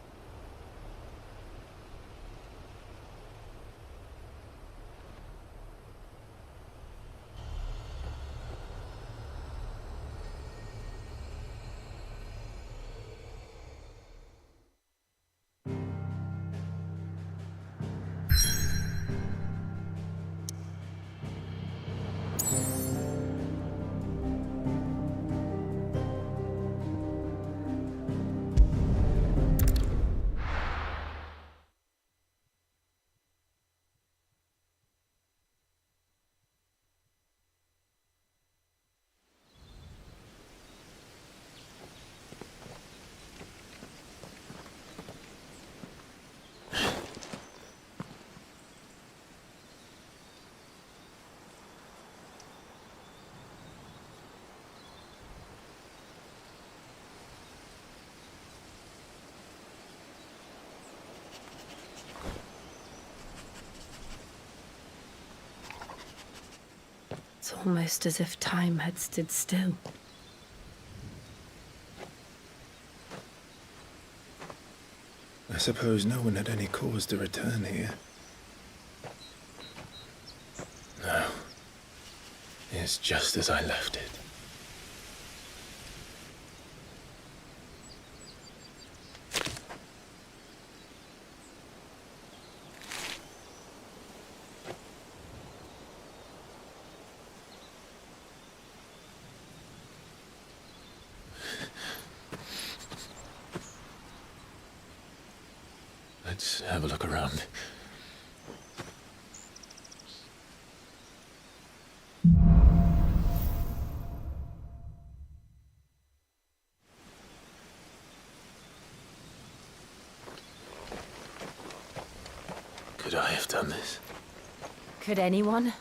It's almost as if time had stood still. I suppose no one had any cause to return here. No. It's just as I left it. Let's have a look around. Could I have done this? Could anyone?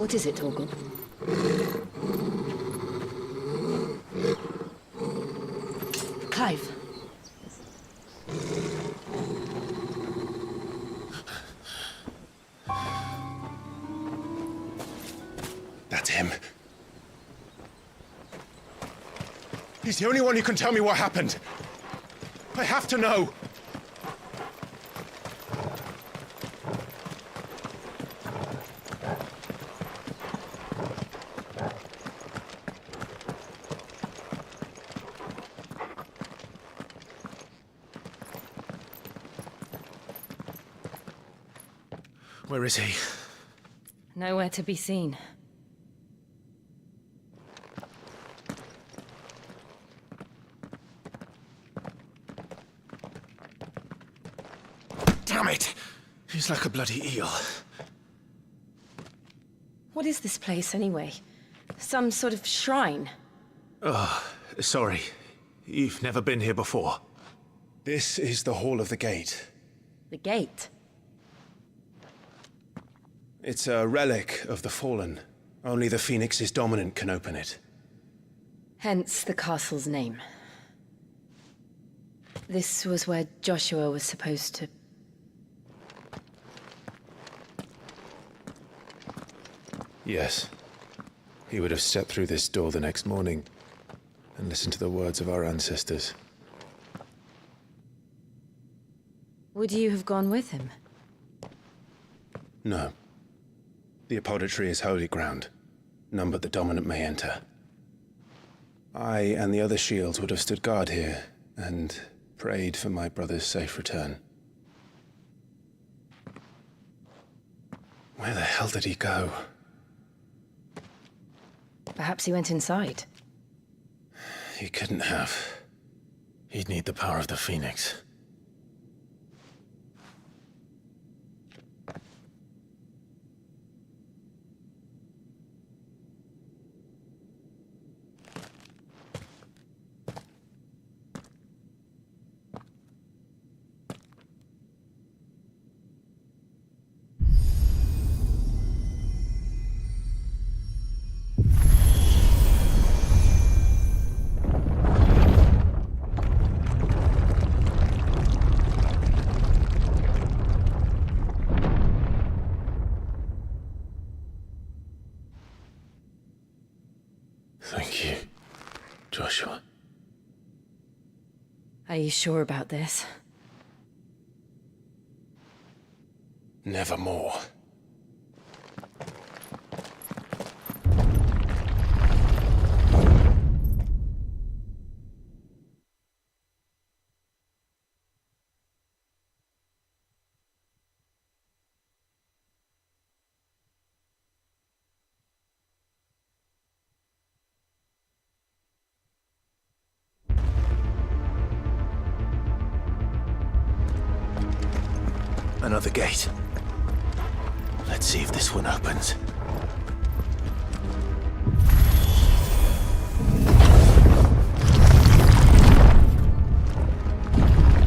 What is it, Torgal? Clive. That's him. He's the only one who can tell me what happened. I have to know. Where is he? Nowhere to be seen. Damn it! He's like a bloody eel. What is this place, anyway? Some sort of shrine? Oh, sorry. You've never been here before. This is the Hall of the Gate. The gate? It's a relic of the Fallen. Only the Phoenix's dominant can open it. Hence the castle's name. This was where Joshua was supposed to... Yes. He would have stepped through this door the next morning and listened to the words of our ancestors. Would you have gone with him? No. The apodatory is holy ground. None but the dominant may enter. I and the other shields would have stood guard here and prayed for my brother's safe return. Where the hell did he go? Perhaps he went inside. He couldn't have. He'd need the power of the Phoenix. Thank you, Joshua. Are you sure about this? Nevermore. Another gate. Let's see if this one opens.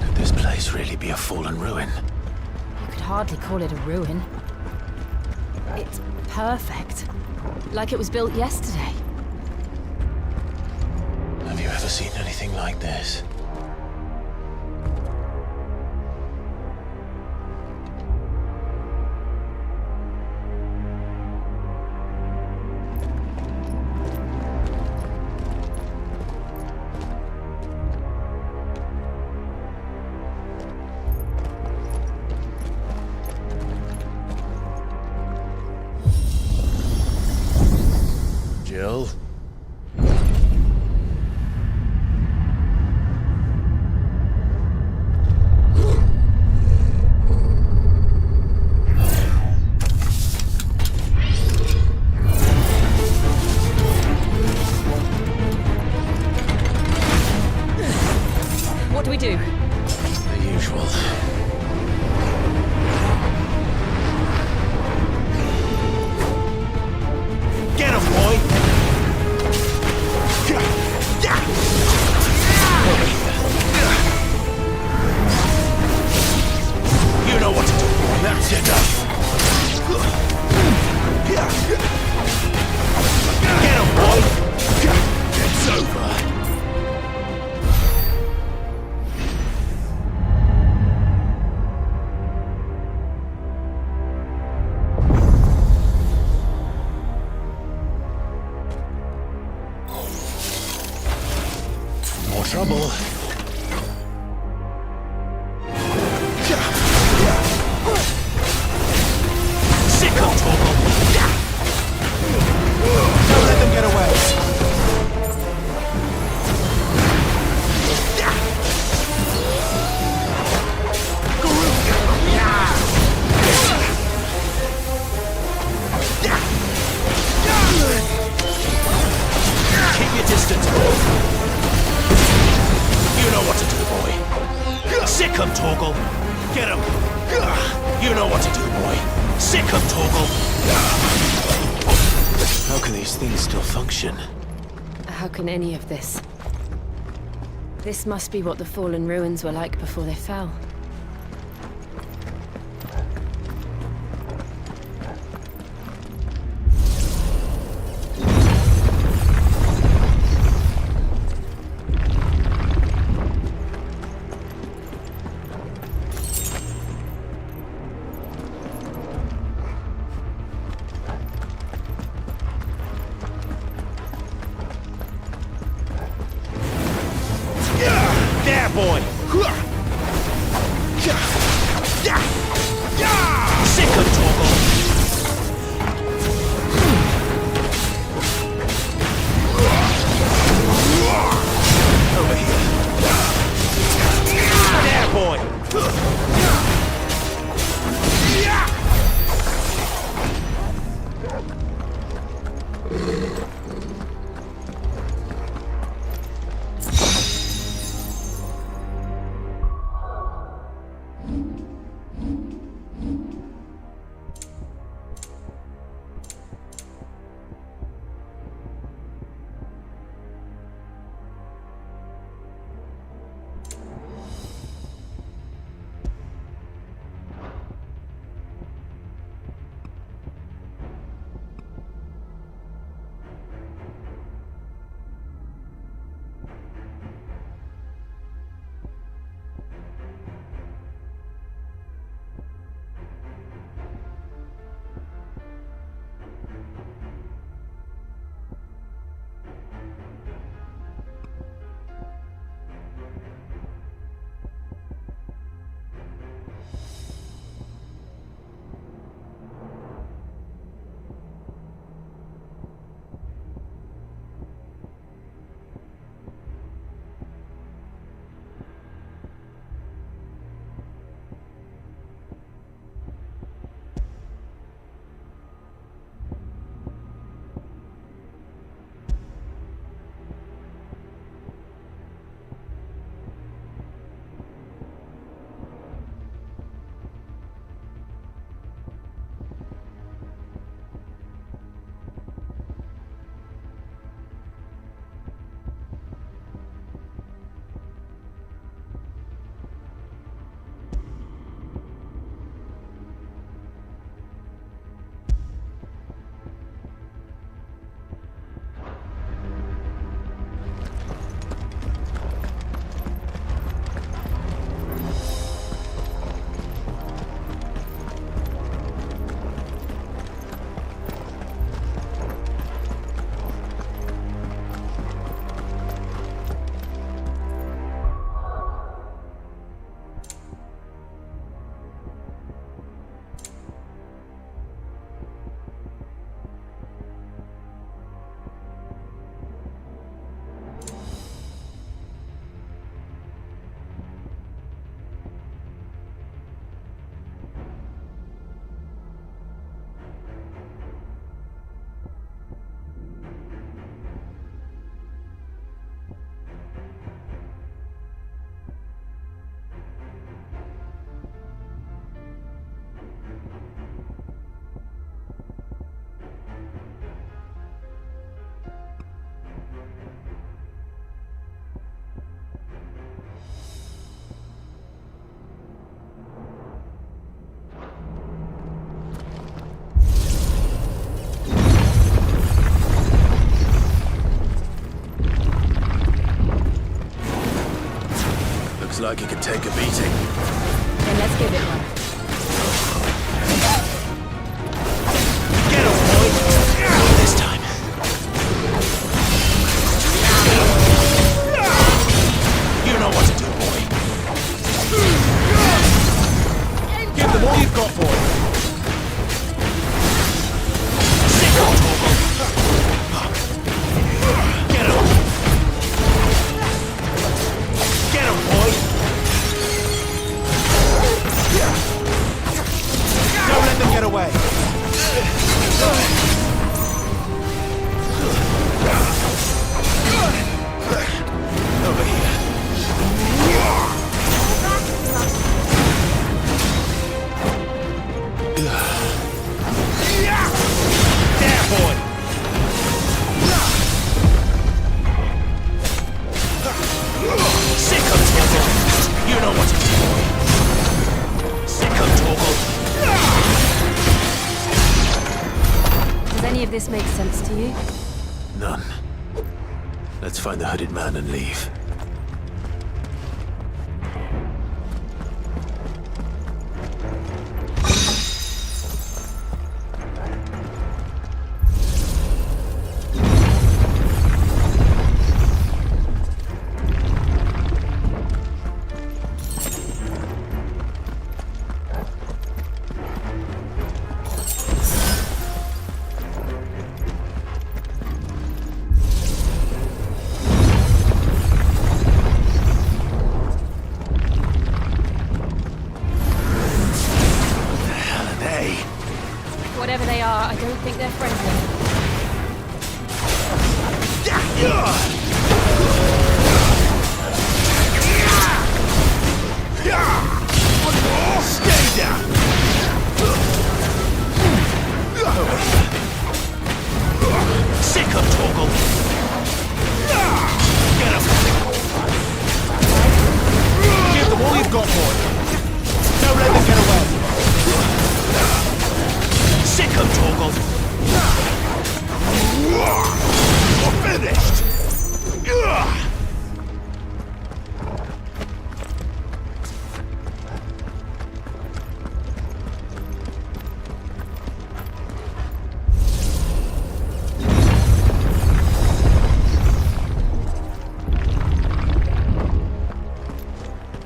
Could this place really be a fallen ruin? You could hardly call it a ruin. It's perfect. Like it was built yesterday. Have you ever seen anything like this? Jill? What do we do? The usual. Get him, boy! Torgal! How can these things still function? How can any of this? This must be what the fallen ruins were like before they fell. There, boy! Sick of Torgal! Over here. There, boy! Looks like it could take a beating. Then let's give it one. Get him, boy! This time. You know what to do, boy. Give them all you've got, boy. Sick of Torgal. Get him. Get him, boy. Don't let them get away. Over here. boy! Sick of Torgal! You know what to do, boy! Sick of Torgal! Does any of this make sense to you? None. Let's find the hooded man and leave. Whatever they are, I don't think they're friendly. Stay down! Sick of Torgal! Get him! Give them all you've got, boy! Don't let them get away! Sick of Torgal! We're finished!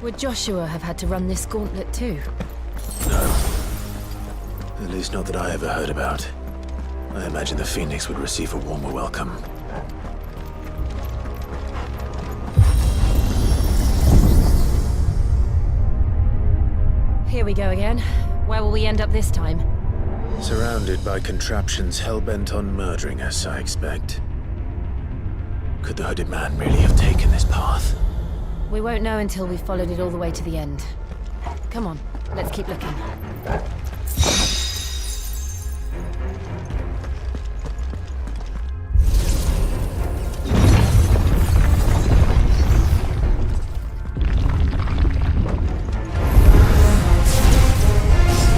Would Joshua have had to run this gauntlet too? No. At least not that I ever heard about. I imagine the Phoenix would receive a warmer welcome. Here we go again. Where will we end up this time? Surrounded by contraptions hell-bent on murdering us, I expect. Could the hooded man really have taken this path? We won't know until we've followed it all the way to the end. Come on, let's keep looking.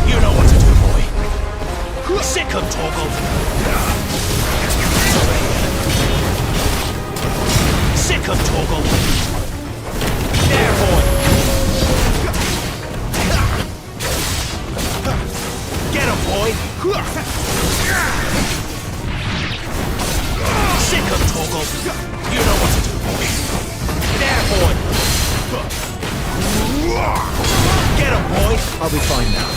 You know what to do, boy. Sick of Torgal. Sick of Torgal. There, boy. Get him, boy. Sick of Torgal. You know what to do, boy. There, boy. Get him, boy. I'll be fine now.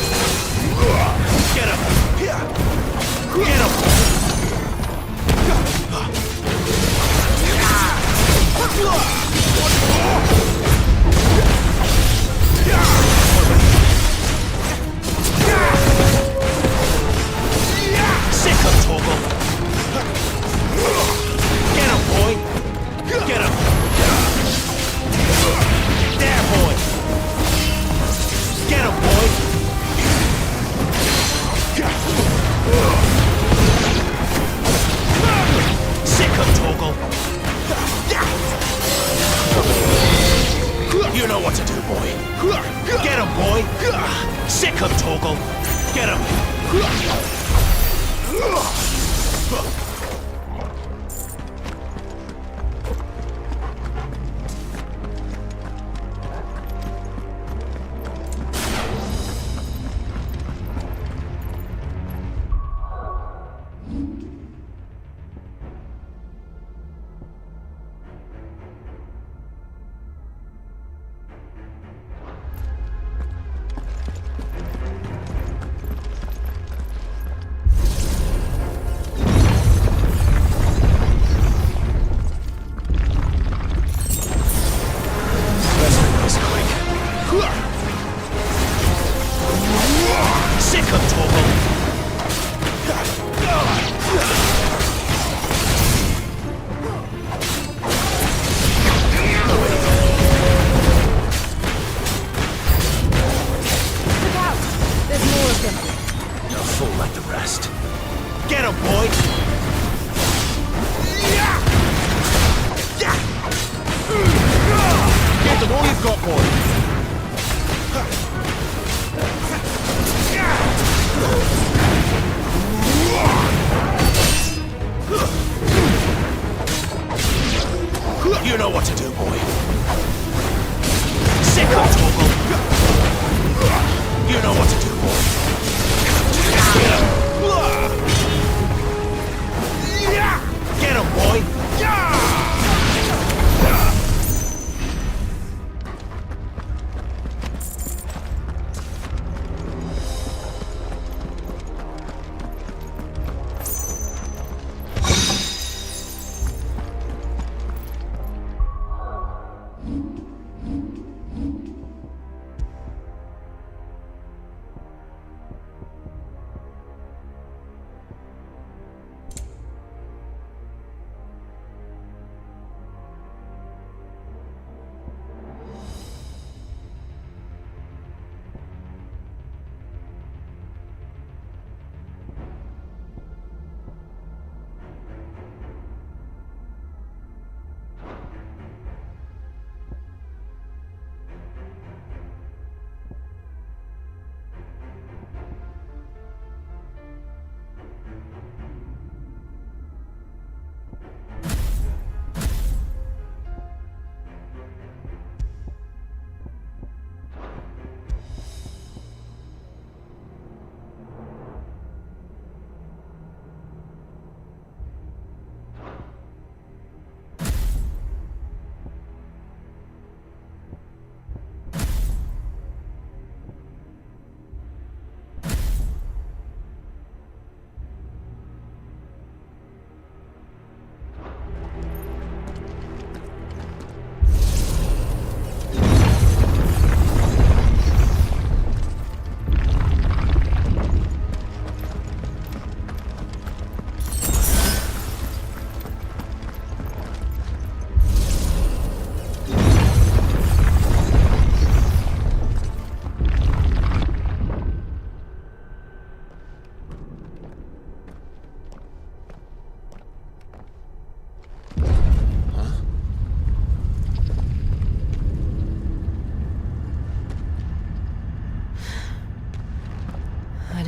Get him! Get him! Sick of Torgal! Get him, boy! Get him! There, boy! Get him, boy!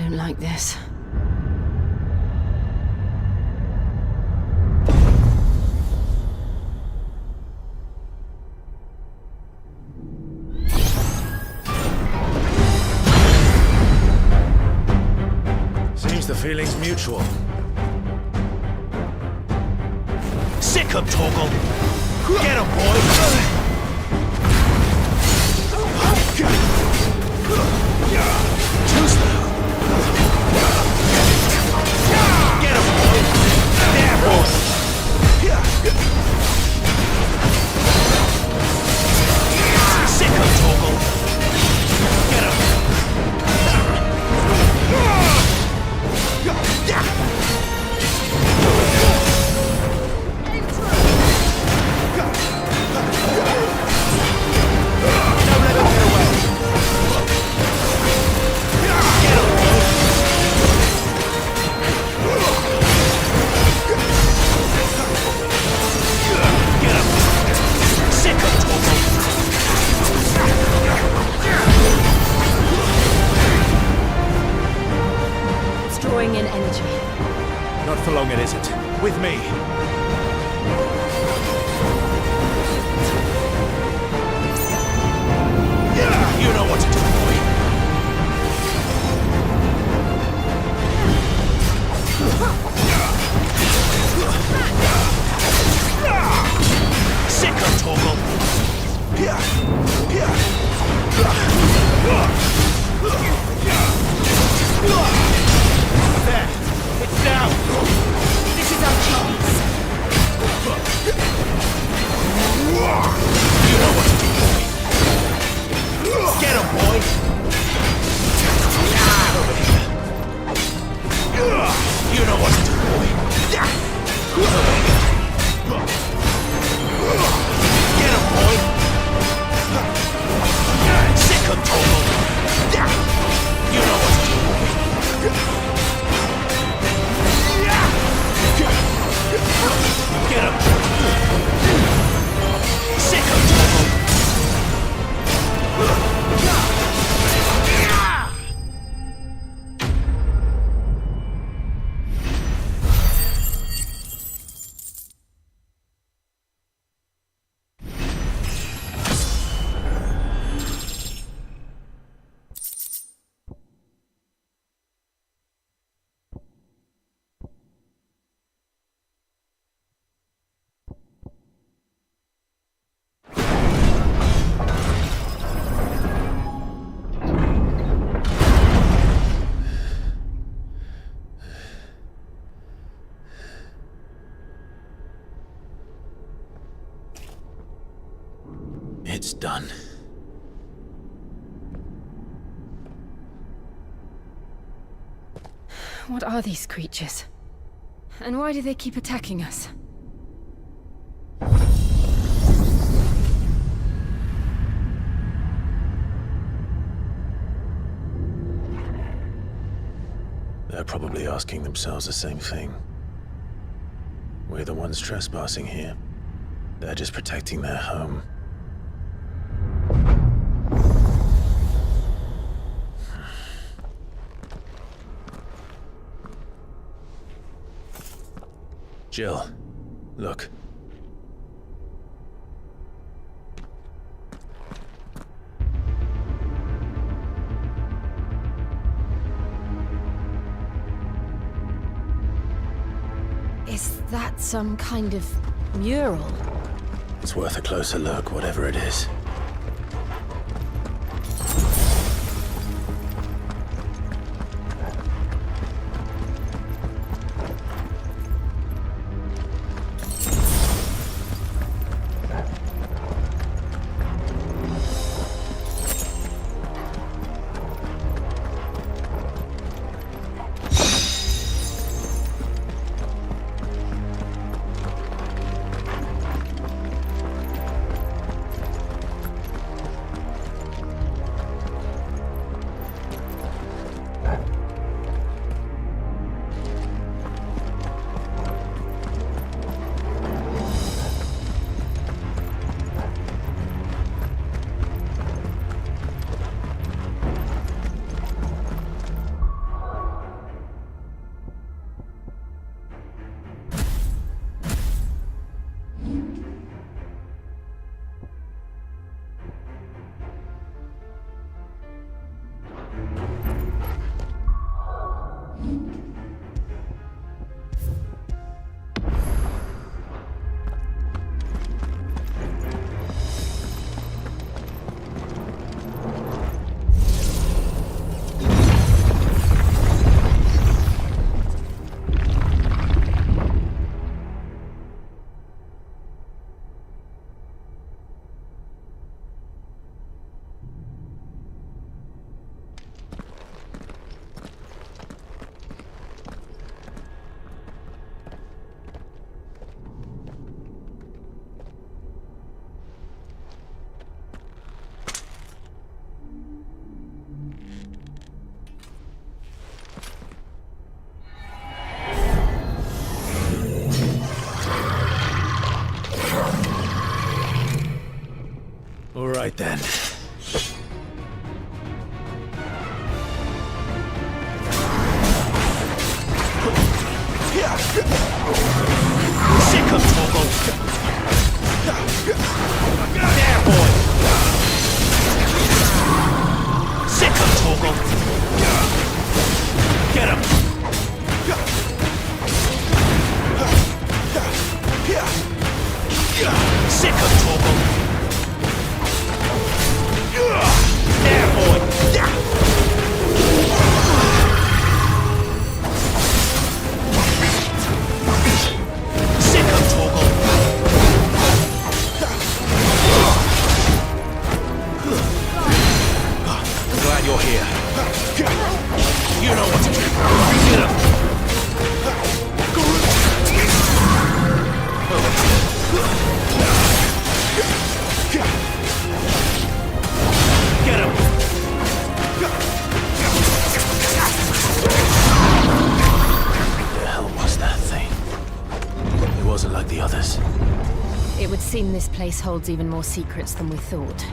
don't like this. Seems the feeling's mutual. Sick him, Torgal! Get him, boy! Too slow! Get him, boy! There, boy! Sick him, Torgal! Get him! It's drawing in energy. Not for long it isn't. With me. You know what to do, boy. Sick of Torgal. There. It's down. This is our chance. You know what to do, boy. Get him, boy! You know what to do, boy. Get him, boy! Sick him, Torgal! You know what to do, boy. Get him! Sick him, Torgal! It's done. What are these creatures? And why do they keep attacking us? They're probably asking themselves the same thing. We're the ones trespassing here. They're just protecting their home. Jill, look. Is that some kind of mural? It's worth a closer look, whatever it is. it then. Sick of Torgal! There, boy! Sick of Torgal! Get him! Sick of Torgal! There, boy! Sick of Torgal! I'm glad you're here. You know what to do. Get him! Get him! The hell was that thing? It wasn't like the others. It would seem this place holds even more secrets than we thought.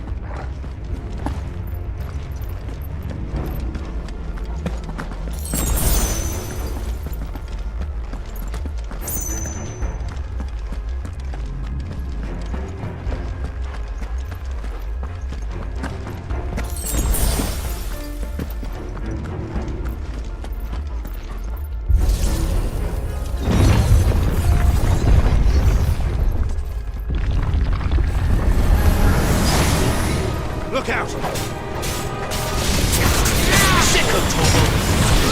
Look out! Sick of Torgal!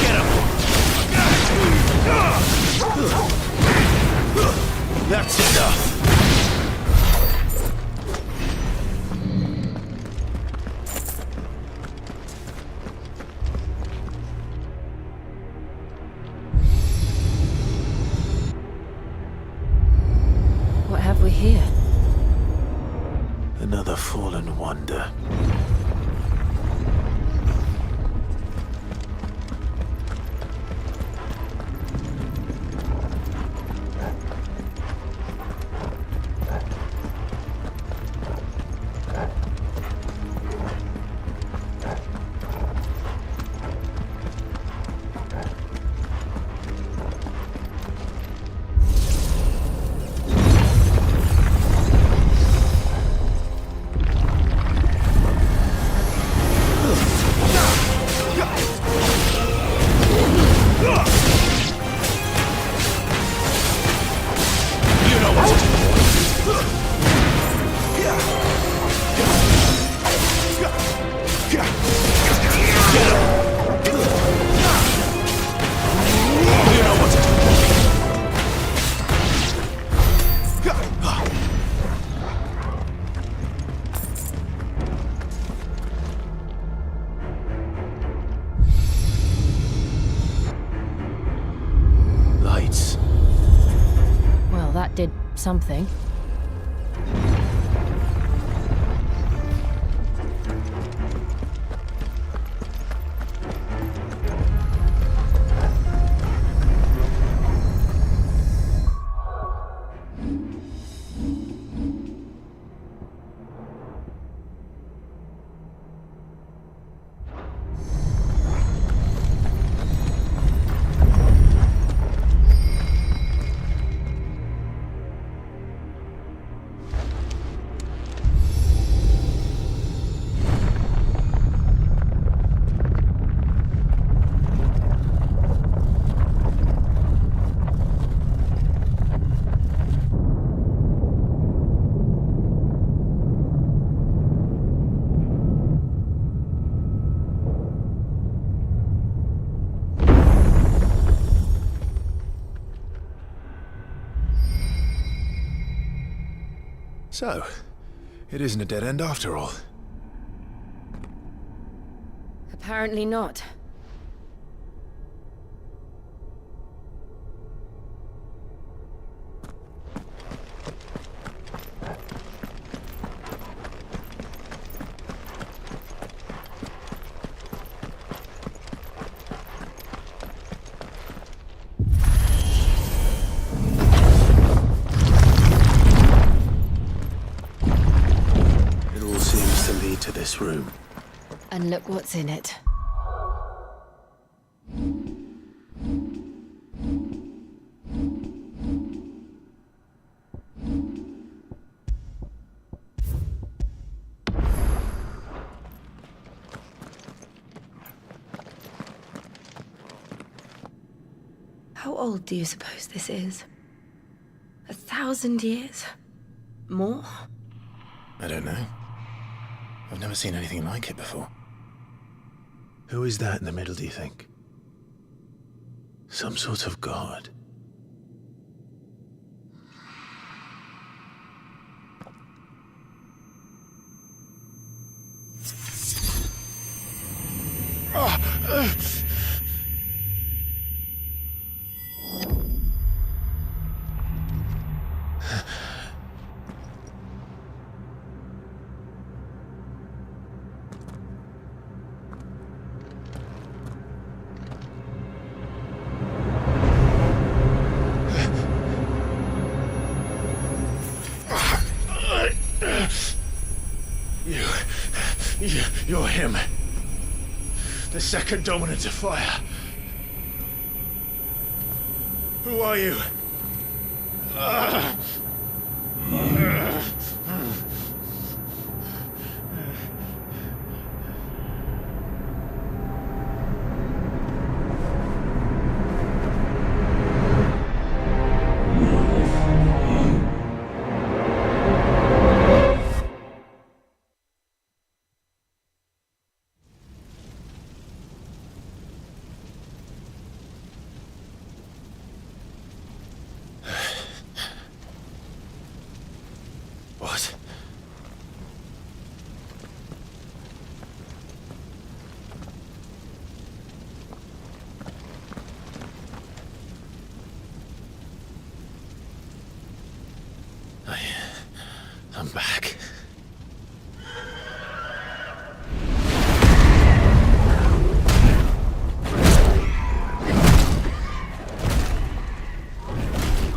Get him! That's enough! What have we here? Another fallen wonder. Well, that did something. So, it isn't a dead end after all. Apparently not. It all seems to lead And look what's in it. How old do you suppose this is? 1,000 years? More? I don't know. I've never seen anything like it before. Who is that in the middle, do you think? Some sort of god? You're him. The second dominant of fire. Who are you? What? I'm back.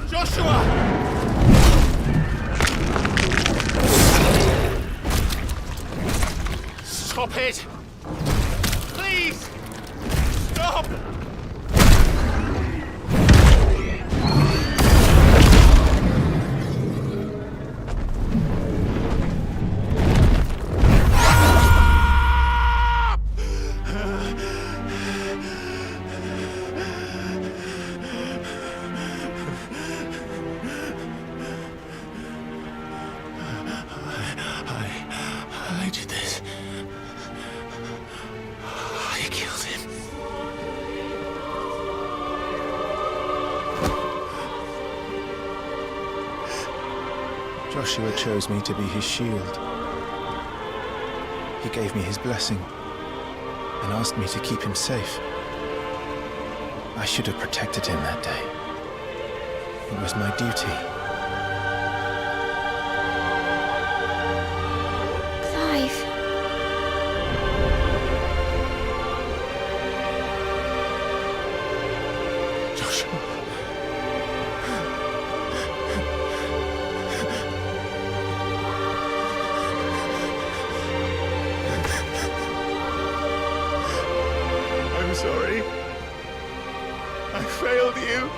Joshua! Stop it! Please! Stop! I did this. I killed him. Joshua chose me to be his shield. He gave me his blessing and asked me to keep him safe. I should have protected him that day. It was my duty. Clive. Joshua. I'm sorry. I failed you.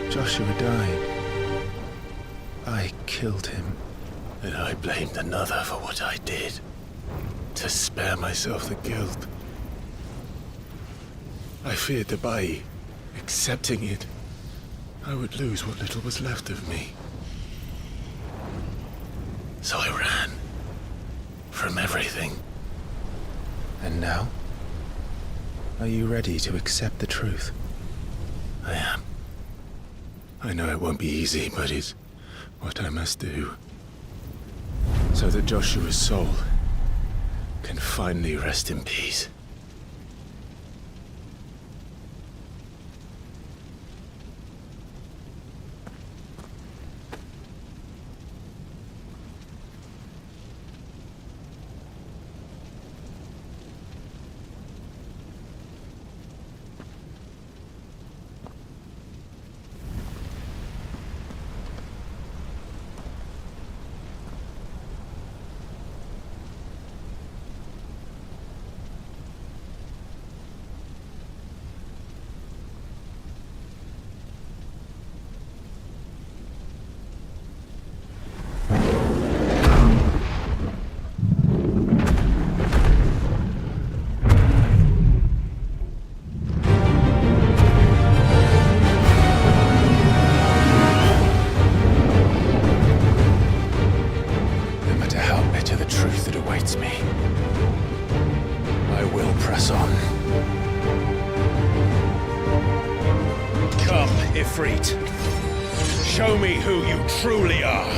Joshua died. I killed him. And I blamed another for what I did. To spare myself the guilt. I feared that by accepting it, I would lose what little was left of me. So I ran. From everything. And now? Are you ready to accept the truth? I am. I know it won't be easy, but it's what I must do. So that Joshua's soul can finally rest in peace. Ifrit. Show me who you truly are.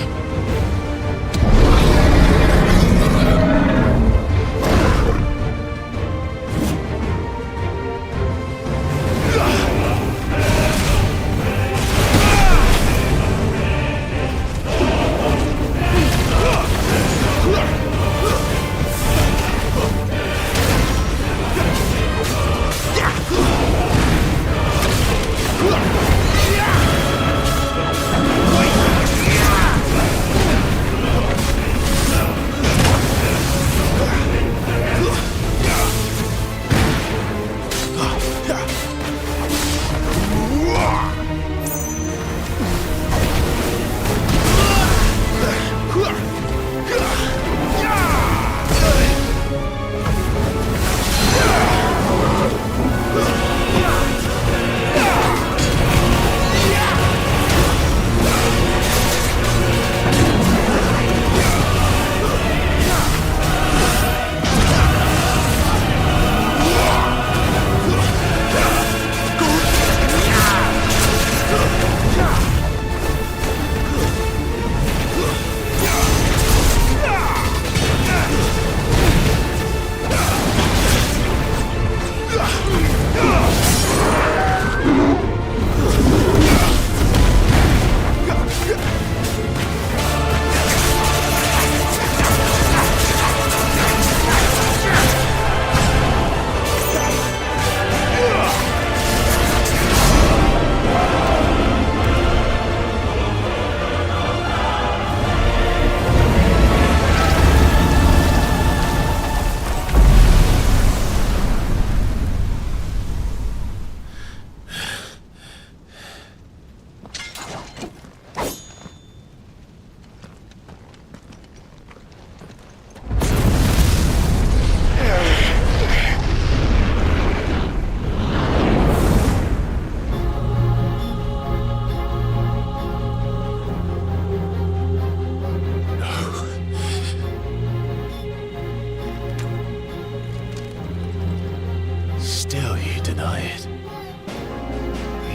Still you deny it.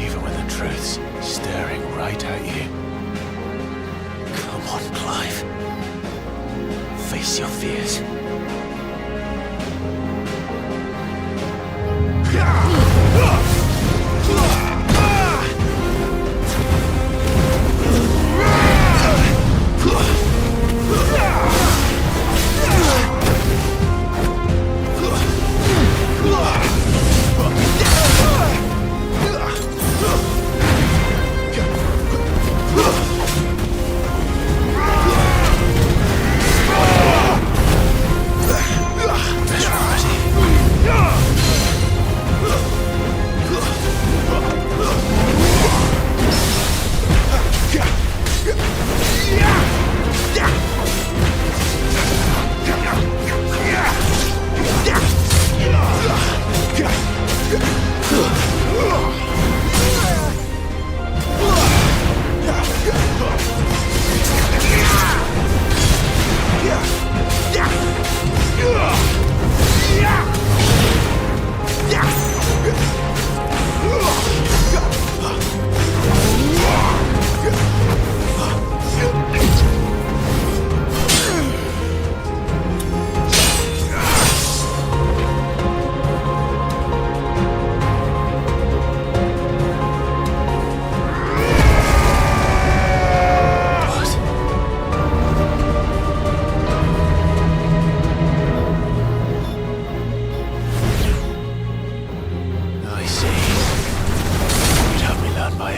Even when the truth's staring right at you. Come on, Clive. Face your fears.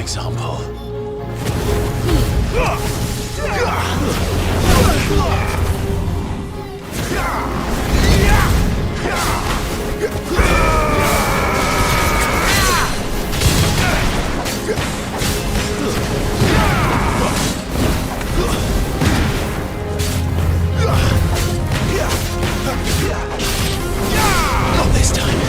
Example. Not this time.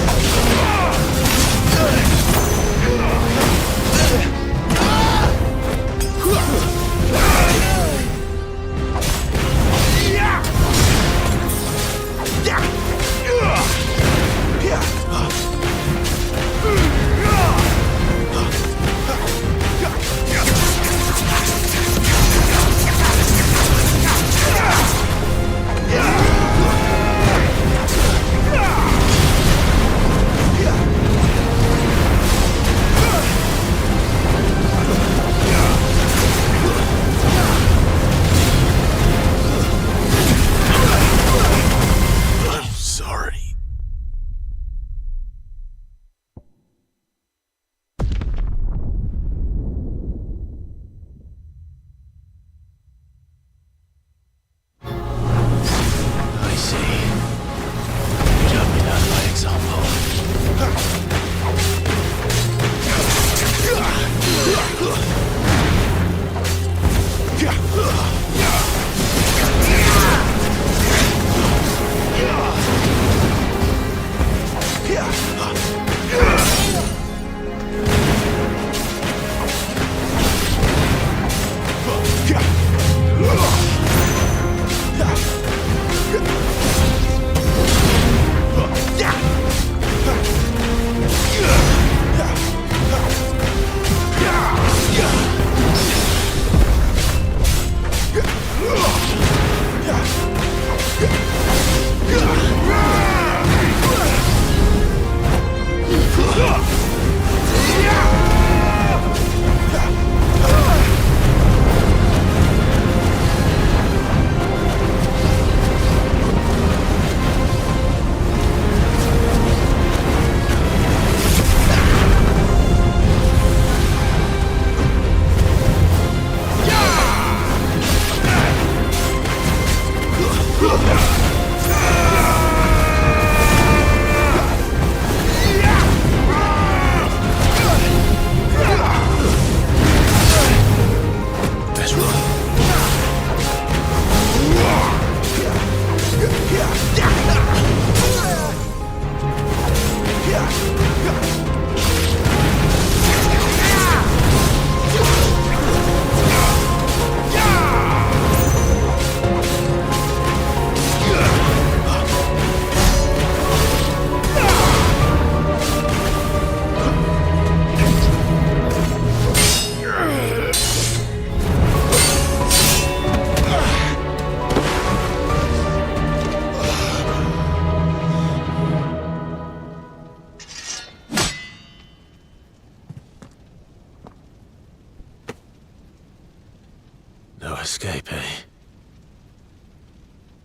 escape, eh?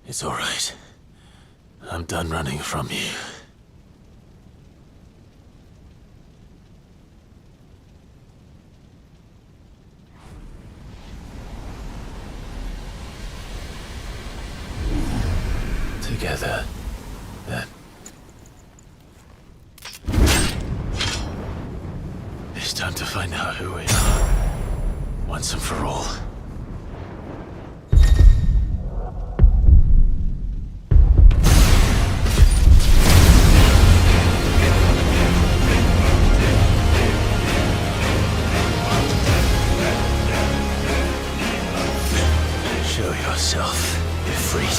It's all right. I'm done running from you. Together, then. It's time to find out who we are, once and for all. Show yourself, Ifrit.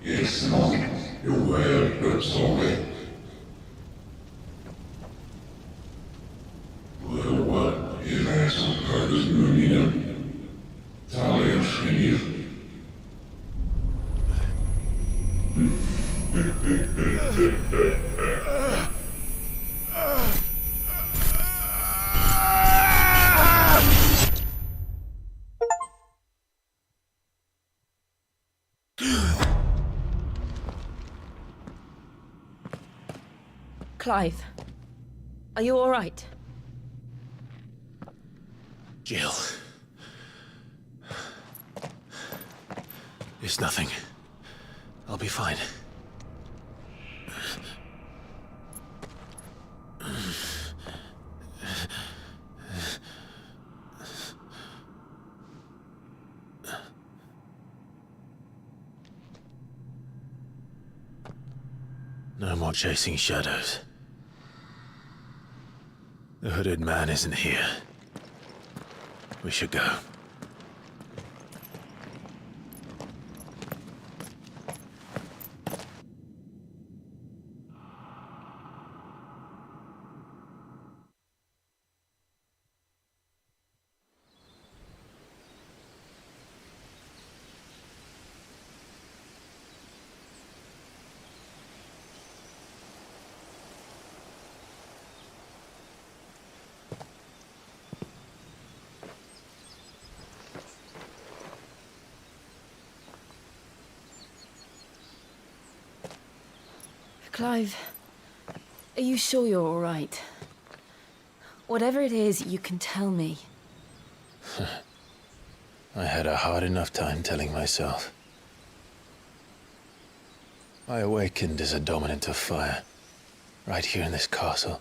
Yes, Mom. You're well, good solid. Well, il est encore de l'union. Talia Shrinir. Clive, are you all right? Jill. It's nothing. I'll be fine. No more chasing shadows. The hooded man isn't here. We should go. Clive, are you sure you're all right? Whatever it is, you can tell me. I had a hard enough time telling myself. I awakened as a dominant of fire, right here in this castle,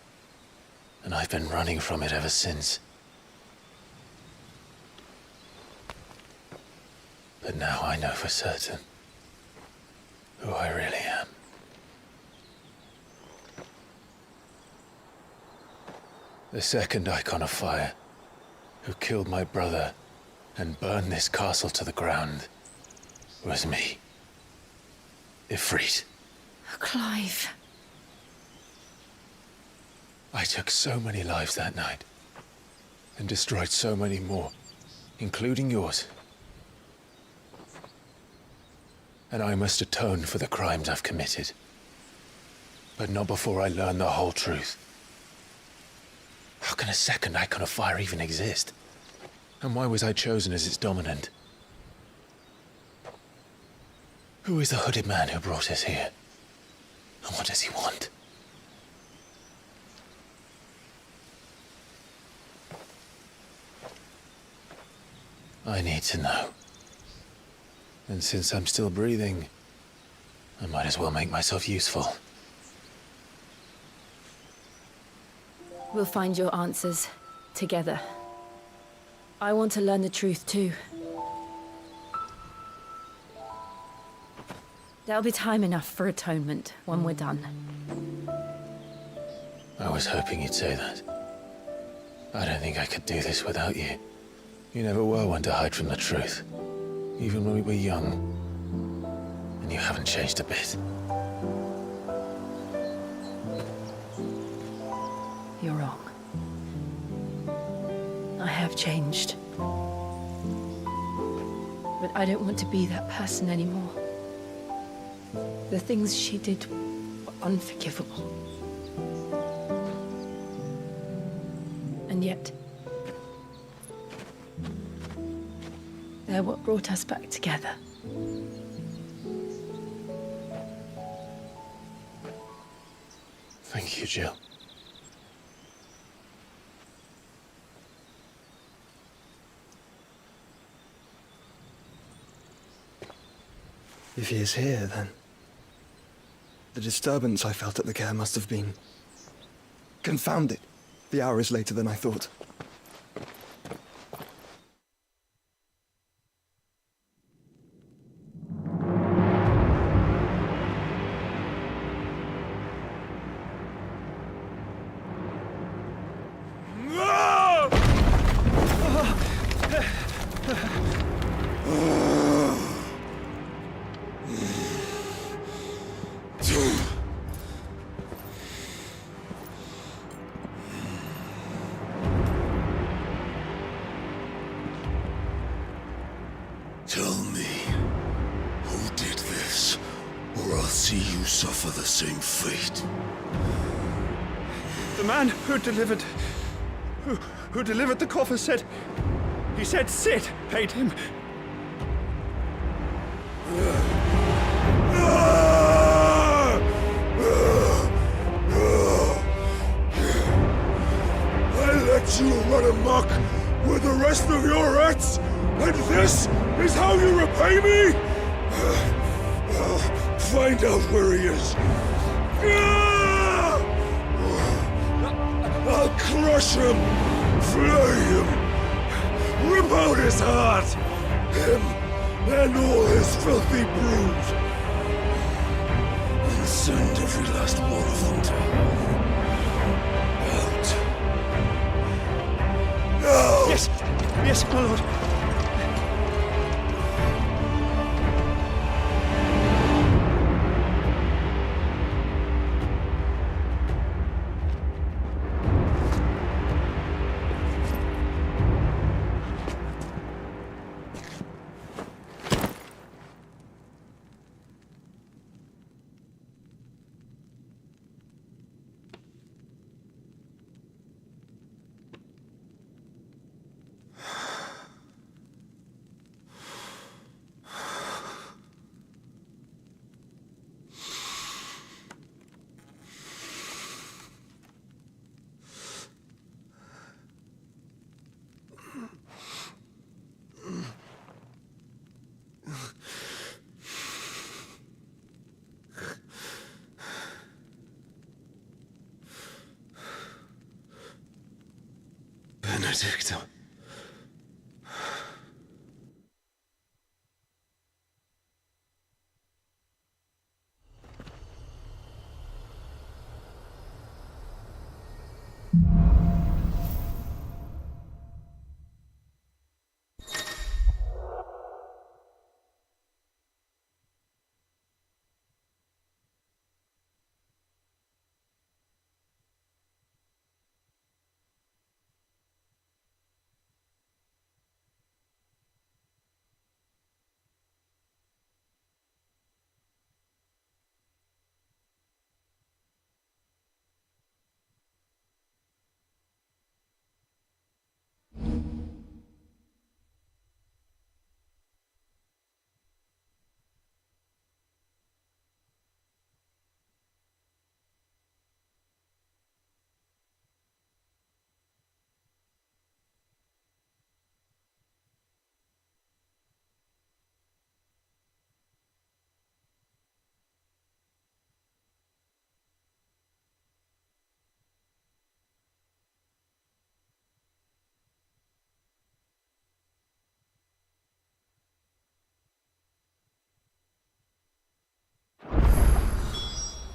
and I've been running from it ever since. But now I know for certain who I really am. The second icon of fire, who killed my brother and burned this castle to the ground, was me. Ifrit. Clive. I took so many lives that night, and destroyed so many more, including yours. And I must atone for the crimes I've committed. But not before I learn the whole truth. How can a second icon of fire even exist? And why was I chosen as its dominant? Who is the hooded man who brought us here? And what does he want? I need to know. And since I'm still breathing, I might as well make myself useful. We'll find your answers together. I want to learn the truth too. There'll be time enough for atonement when we're done. I was hoping you'd say that. I don't think I could do this without you. You never were one to hide from the truth, even when we were young. And you haven't changed a bit. You're wrong. I have changed. But I don't want to be that person anymore. The things she did were unforgivable. And yet, they're what brought us back together. Thank you, Jill. If he is here, then the disturbance I felt at the care must have been confounded. The hour is later than I thought. Tell me, who did this, or I'll see you suffer the same fate. The man who delivered the coffer said... He said Sid paid him. I let you run amok with the rest of your rats, and this is how you repay me? Find out where he is. I'll crush him, flay him, rip out his heart, him and all his filthy brood, and send every last one of them to hell. Out. Now! Yes, yes, my lord. Benedicta.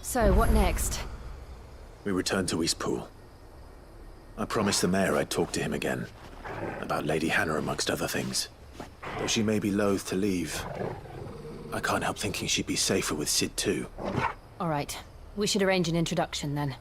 So, what next? We return to Eastpool. I promised the mayor I'd talk to him again. About Lady Hannah, amongst other things. Though she may be loath to leave, I can't help thinking she'd be safer with Cid too. All right. We should arrange an introduction then.